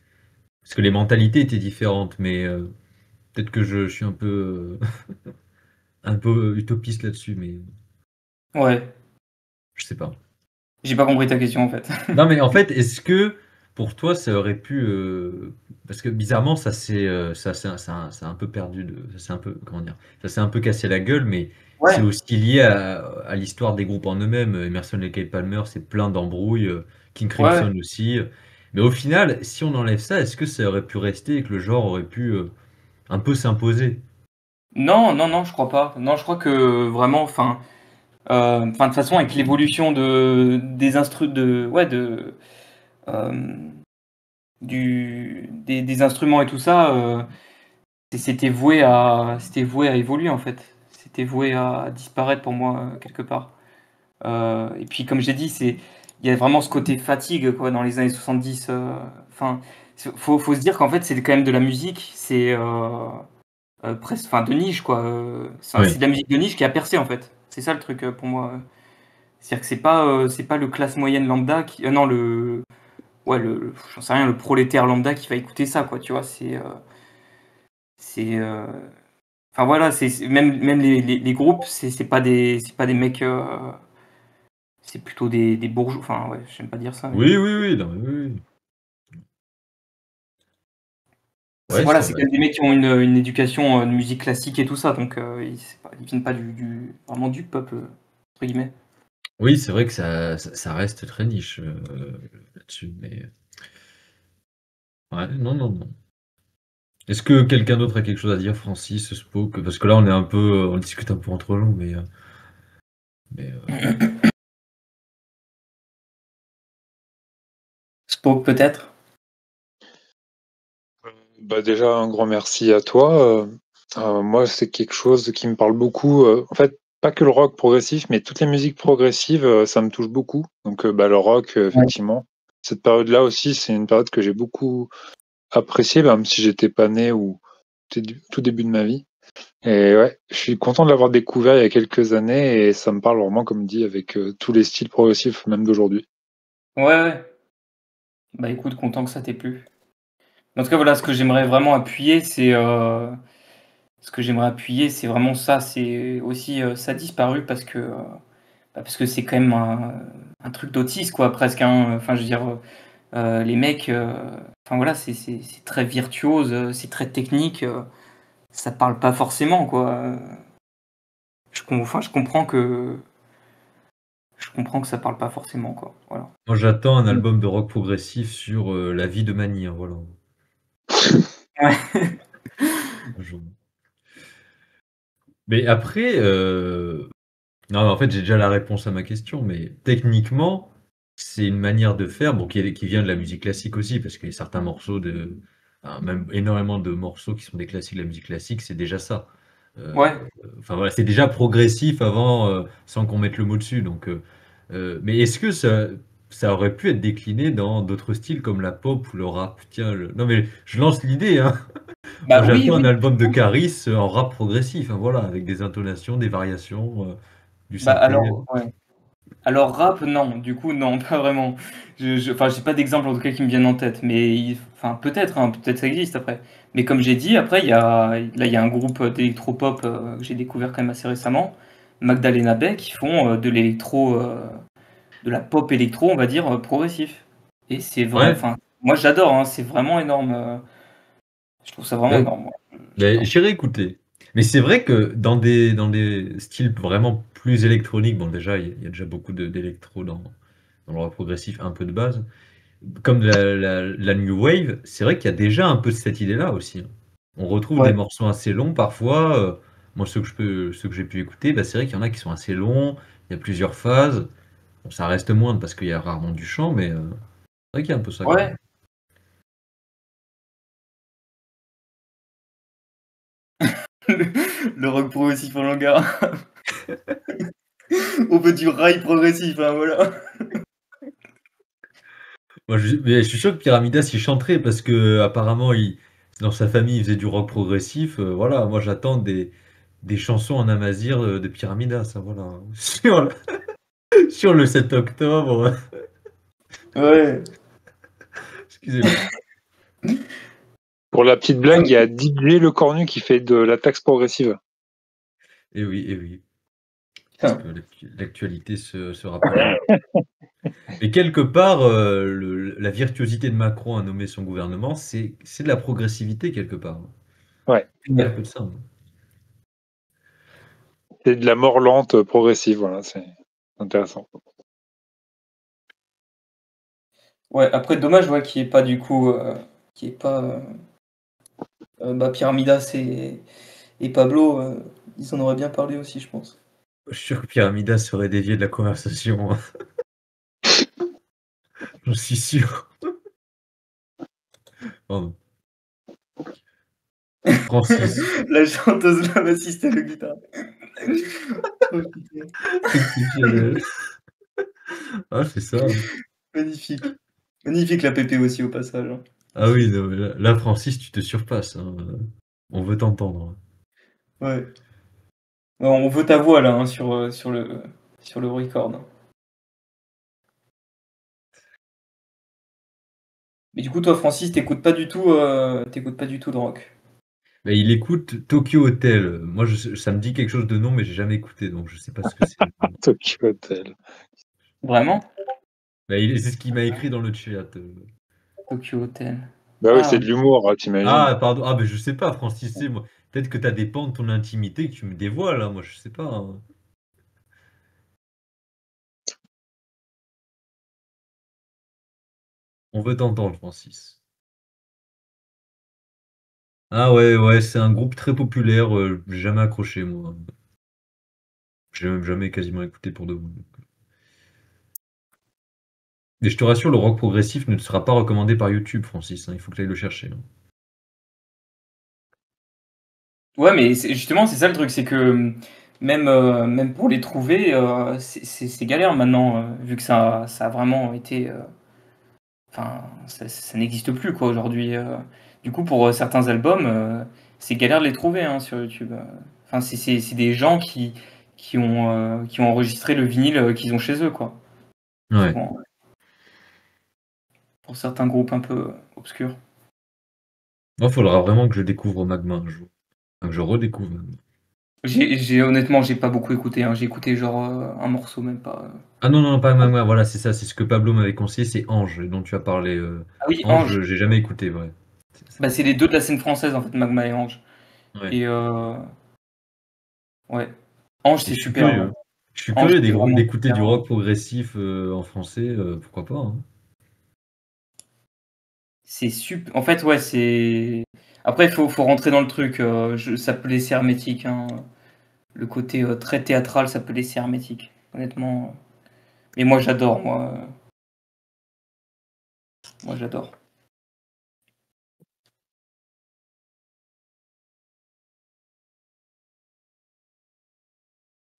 S2: Parce que les mentalités étaient différentes, mais peut-être que je suis un peu utopiste là-dessus, mais
S1: Ouais,
S2: je sais pas.
S1: j'ai pas compris ta question en fait.
S2: Non, mais en fait, est-ce que pour toi, ça aurait pu, parce que bizarrement, ça un peu perdu ça s'est un peu, comment dire, ça s'est un peu cassé la gueule, mais c'est
S1: Ouais.
S2: aussi lié à l'histoire des groupes en eux-mêmes. Emerson, Lake et Palmer, c'est plein d'embrouilles, King
S1: Ouais.
S2: Crimson aussi. Mais au final, si on enlève ça, est-ce que ça aurait pu rester et que le genre aurait pu un peu s'imposer?
S1: Non, non, non, je crois pas. Non, je crois que vraiment, enfin, de toute façon, avec l'évolution des ouais, euh, des instruments et tout ça, c'était voué à évoluer en fait. C'était voué à disparaître pour moi quelque part. Et puis, comme j'ai dit, il y a vraiment ce côté fatigue quoi dans les années 70. Enfin, faut se dire qu'en fait, c'est quand même de la musique. C'est presque, enfin, de niche quoi. C'est
S2: Oui.
S1: de la musique de niche qui a percé en fait. C'est ça le truc pour moi. C'est-à-dire que c'est pas le classe moyenne lambda qui, non, j'en sais rien, le prolétaire lambda qui va écouter ça, quoi, tu vois. C'est, enfin voilà, même les groupes, c'est pas des mecs, c'est plutôt des bourgeois. Enfin ouais, j'aime pas dire ça, mais
S2: Oui, oui, oui, non, mais oui, oui.
S1: c'est
S2: Ouais,
S1: voilà,
S2: c'est
S1: c'est
S2: vrai.
S1: quand même des mecs qui ont une éducation de musique classique et tout ça, donc ils viennent pas vraiment du peuple entre guillemets.
S2: Oui, c'est vrai que ça reste très niche, là-dessus, mais ouais, non, non, non. Est-ce que quelqu'un d'autre a quelque chose à dire, Francis, Spoke? Parce que là, on discute un peu entre nous, mais
S1: Spoke peut-être.
S3: Bah déjà, un grand merci à toi. Moi, c'est quelque chose qui me parle beaucoup. En fait, pas que le rock progressif, mais toutes les musiques progressives, ça me touche beaucoup. Donc, bah, le rock,
S1: Ouais.
S3: effectivement. Cette période-là aussi, c'est une période que j'ai beaucoup appréciée, bah, même si j'étais pas né ou tout début de ma vie. Et ouais, je suis content de l'avoir découvert il y a quelques années et ça me parle vraiment, comme dit, avec tous les styles progressifs, même d'aujourd'hui.
S1: Ouais, ouais. Bah écoute, content que ça t'ait plu. En tout cas, voilà, ce que j'aimerais appuyer, c'est vraiment ça. C'est aussi, ça a disparu parce que c'est quand même un truc d'autiste, quoi, presque, hein. Enfin, je veux dire, les mecs, enfin voilà, c'est très virtuose, c'est très technique, ça parle pas forcément, quoi. Enfin, je comprends que ça parle pas forcément, quoi. Voilà.
S2: moi, j'attends un album de rock progressif sur, la vie de Manny, hein, voilà.
S1: Ouais.
S2: Un jour. Mais après, non, mais en fait, j'ai déjà la réponse à ma question, mais techniquement, c'est une manière de faire, bon, qui vient de la musique classique aussi, parce qu'il y a certains morceaux enfin, même énormément de morceaux qui sont des classiques de la musique classique, c'est déjà ça. Euh,
S1: Ouais.
S2: enfin voilà, c'est déjà progressif avant, sans qu'on mette le mot dessus. Donc, mais est-ce que ça aurait pu être décliné dans d'autres styles comme la pop ou le rap? Tiens, non mais je lance l'idée, hein. Moi,
S1: Bah oui,
S2: j'attends un
S1: oui.
S2: album de Caris en rap progressif, hein, voilà, avec des intonations, des variations, du
S1: Bah
S2: synthé.
S1: alors, ouais. Alors rap, non, du coup, non, pas vraiment. Enfin, j'ai pas d'exemple en tout cas qui me viennent en tête, mais enfin, peut-être, hein, peut-être ça existe après. Mais comme j'ai dit, après, il y a un groupe d'électropop que j'ai découvert quand même assez récemment, Magdalena Bay, qui font de la pop électro, on va dire, progressif. Et c'est vrai,
S2: Ouais,
S1: enfin, moi j'adore, hein, c'est vraiment énorme. Je trouve ça vraiment
S2: ben,
S1: énorme, moi.
S2: ben,
S1: J'adore.
S2: j'irai écouter. Mais c'est vrai que dans des styles vraiment plus électroniques, bon déjà, il y a déjà beaucoup d'électro dans le rock progressif, un peu de base, comme la New Wave, c'est vrai qu'il y a déjà un peu cette idée-là aussi, hein. On retrouve des
S1: Ouais.
S2: morceaux assez longs parfois. Moi, ceux que j'ai pu écouter, bah, c'est vrai qu'il y en a qui sont assez longs, il y a plusieurs phases. Bon, ça reste moindre parce qu'il y a rarement du chant, mais c'est vrai qu'il y a un peu ça quand même.
S1: Ouais. Le rock progressif en langage. On veut du rail progressif, hein, voilà.
S2: Moi, mais je suis sûr que Pyramidas, il chanterait parce que apparemment, dans sa famille, il faisait du rock progressif. Voilà, moi, j'attends des chansons en amazigh de Pyramidas, hein, voilà. Sur le 7 octobre.
S1: Ouais.
S2: Excusez-moi.
S3: Pour la petite blague, il y a DJ Le Cornu qui fait de la taxe progressive.
S2: Et oui, et oui. Parce que
S1: Putain.
S2: l'actualité se rappelle à nous. Et quelque part, la virtuosité de Macron à nommer son gouvernement, c'est de la progressivité quelque part.
S3: Ouais,
S2: Il y a un peu de ça, hein.
S3: c'est de la mort lente progressive, voilà, c'est intéressant.
S1: Ouais, après, dommage, ouais, qu'il y ait pas du coup, qu'il y ait pas bah, Pyramidas et Pablo, ils en auraient bien parlé aussi, je pense.
S2: Je suis sûr que Pyramidas serait dévié de la conversation, hein. J'en suis sûr. Pardon. Francis.
S1: La chanteuse, la bassiste et le guitare. Oh, putain.
S2: Exceptionnel. Ah, c'est ça.
S1: Magnifique. Magnifique la PP aussi au passage, hein.
S2: Ah oui, non, mais là, Francis, tu te surpasses, hein. On veut t'entendre.
S1: Ouais. Ouais, on veut ta voix là, hein, sur le record, hein. Mais du coup, toi, Francis, t'écoutes pas du tout de rock.
S2: Mais il écoute Tokyo Hotel. Moi, ça me dit quelque chose de nom, mais j'ai jamais écouté, donc je sais pas ce que c'est.
S3: Tokyo Hotel.
S1: Vraiment?
S2: Bah, c'est ce qu'il m'a écrit dans le chat.
S1: Tokyo Hotel.
S3: Bah oui,
S1: Ah,
S3: c'est de l'humour, hein, t'imagines.
S2: Ah, pardon. Ah, mais je sais pas, Francis, moi. Peut-être que t'as des pans de ton intimité que tu me dévoiles, là. Moi, je sais pas, hein. On veut t'entendre, Francis. Ah ouais, ouais, c'est un groupe très populaire. J'ai jamais accroché, moi. J'ai même jamais quasiment écouté pour de bon. Et je te rassure, le rock progressif ne te sera pas recommandé par YouTube, Francis, hein. Il faut que tu ailles le chercher, hein.
S1: ouais, mais justement, c'est ça le truc, c'est que même pour les trouver, c'est galère maintenant, vu que ça a vraiment été. Enfin, ça n'existe plus quoi aujourd'hui. Du coup, pour certains albums, c'est galère de les trouver hein, sur YouTube. Enfin, c'est des gens qui ont enregistré le vinyle qu'ils ont chez eux, quoi.
S2: Ouais.
S1: Souvent, pour certains groupes un peu obscurs.
S2: Il faudra vraiment que je découvre Magma un jour. Enfin, que je redécouvre Magma.
S1: Honnêtement, j'ai pas beaucoup écouté, hein. J'ai écouté genre un morceau, même pas.
S2: Ah non, non, pas Magma, voilà, c'est ça, c'est ce que Pablo m'avait conseillé, c'est Ange, dont tu as parlé.
S1: Ah oui,
S2: Ange,
S1: Ange.
S2: j'ai jamais écouté, ouais. C'est ça.
S1: Bah, c'est les deux de la scène française en fait, Magma et Ange.
S2: Ouais.
S1: Et ouais, Ange
S2: Et
S1: c'est
S2: je suis
S1: super, hein.
S2: curieux. Je suis
S1: Ange
S2: curieux
S1: c'est vraiment
S2: d'écouter
S1: super,
S2: du
S1: hein.
S2: rock progressif en français, pourquoi pas, hein.
S1: C'est super. En fait, ouais, c'est. Après, faut rentrer dans le truc. Ça peut laisser hermétique, hein. Le côté très théâtral, ça peut laisser hermétique, honnêtement. Mais moi, j'adore, moi, j'adore.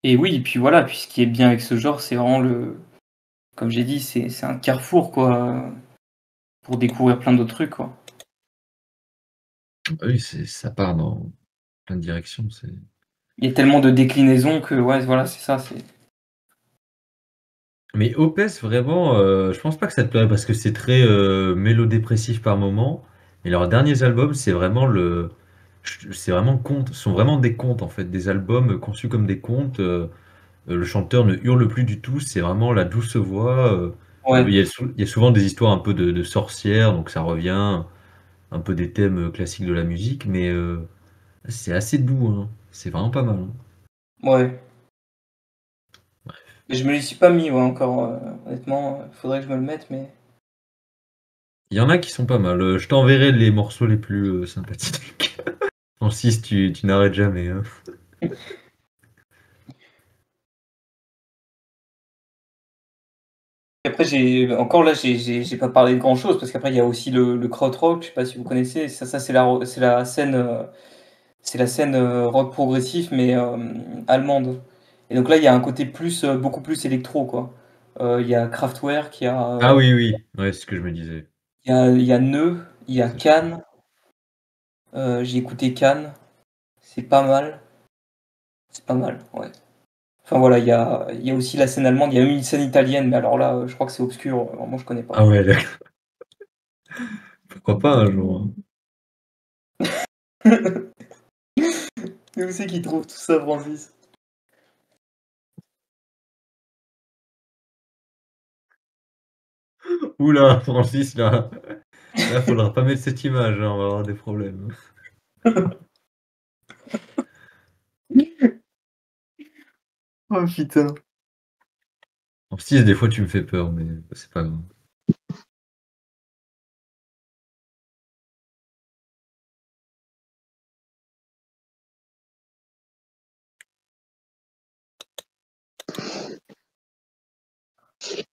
S1: Et oui, et puis voilà, puis ce qui est bien avec ce genre, c'est vraiment comme j'ai dit, c'est un carrefour, quoi, pour découvrir plein d'autres trucs, quoi.
S2: Ah oui, ça part dans plein de directions.
S1: Il y a tellement de déclinaisons que, ouais, voilà, c'est ça, c'est.
S2: Mais Opeth, vraiment, je pense pas que ça te plairait parce que c'est très mélodépressif par moment. Mais leurs derniers albums, c'est vraiment conte, sont vraiment des contes en fait, des albums conçus comme des contes. Le chanteur ne hurle plus du tout, c'est vraiment la douce voix.
S1: Ouais,
S2: Il y a souvent des histoires un peu de sorcières, donc ça revient un peu des thèmes classiques de la musique, mais c'est assez doux, hein. C'est vraiment pas mal, hein.
S1: ouais. Mais je me les suis pas mis, ouais, encore, honnêtement, faudrait que je me le mette, mais.
S2: Il y en a qui sont pas mal. Je t'enverrai les morceaux les plus sympathiques. Francis, tu n'arrêtes jamais, hein.
S1: Après, j'ai pas parlé de grand chose parce qu'après, il y a aussi le krautrock, je sais pas si vous connaissez. Ça c'est la scène rock progressif, mais allemande. Et donc là, il y a un côté beaucoup plus électro, quoi. Il y a Kraftwerk,
S2: Ah oui, oui, ouais, c'est ce que je me disais.
S1: il y a Neu, il y a
S2: Ça, je connais.
S1: Cannes. J'ai écouté Cannes, c'est pas mal. C'est pas mal, ouais. Enfin voilà, il y a aussi la scène allemande, il y a même une scène italienne, mais alors là, je crois que c'est obscur, vraiment, je connais
S2: Ah
S1: pas.
S2: ouais, d'accord. Pourquoi pas un jour, hein.
S1: Mais où c'est qu'ils trouvent tout ça, Francis?
S2: Oula, Francis, là, faudra pas mettre cette image, hein, on va avoir des problèmes.
S1: Oh putain.
S2: Francis, des fois, tu me fais peur, mais c'est pas grave.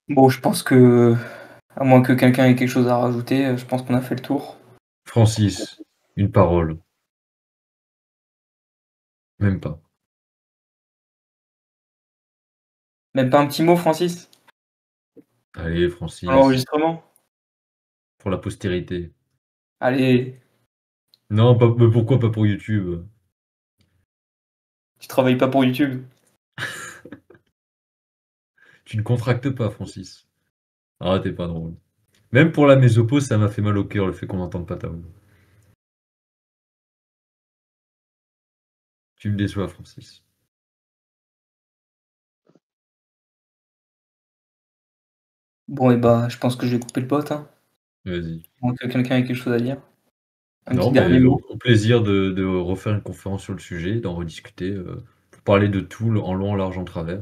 S1: Bon, je pense que, à moins que quelqu'un ait quelque chose à rajouter, je pense qu'on a fait le tour.
S2: Francis, une parole, même pas.
S1: Même pas un petit mot, Francis?
S2: Allez,
S1: Pour
S2: Francis,
S1: l'enregistrement?
S2: pour la postérité.
S1: Allez,
S2: Non, mais pourquoi pas pour YouTube?
S1: tu travailles pas pour YouTube?
S2: Tu ne contractes pas, Francis. Ah, t'es pas drôle. Même pour la mésopause, ça m'a fait mal au cœur le fait qu'on n'entende pas ta voix. Tu me déçois, Francis.
S1: Bon, et bah, je pense que je vais couper le pote. Hein.
S2: Vas-y.
S1: Donc, quelqu'un a quelque chose à dire. Un
S2: Non,
S1: petit dernier
S2: mais
S1: mot.
S2: au plaisir de refaire une conférence sur le sujet, d'en rediscuter, pour parler de tout en long, en large, en travers.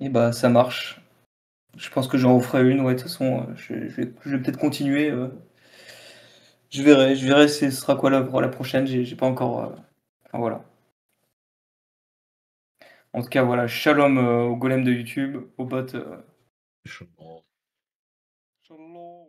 S1: Et bah, ça marche. Je pense que j'en referai une, ouais, de toute façon, je vais peut-être continuer. Je verrai ce sera quoi la prochaine. J'ai pas encore. Enfin, voilà. En tout cas, voilà, shalom au golem de YouTube, au bot.
S2: Chaud.
S1: Shalom.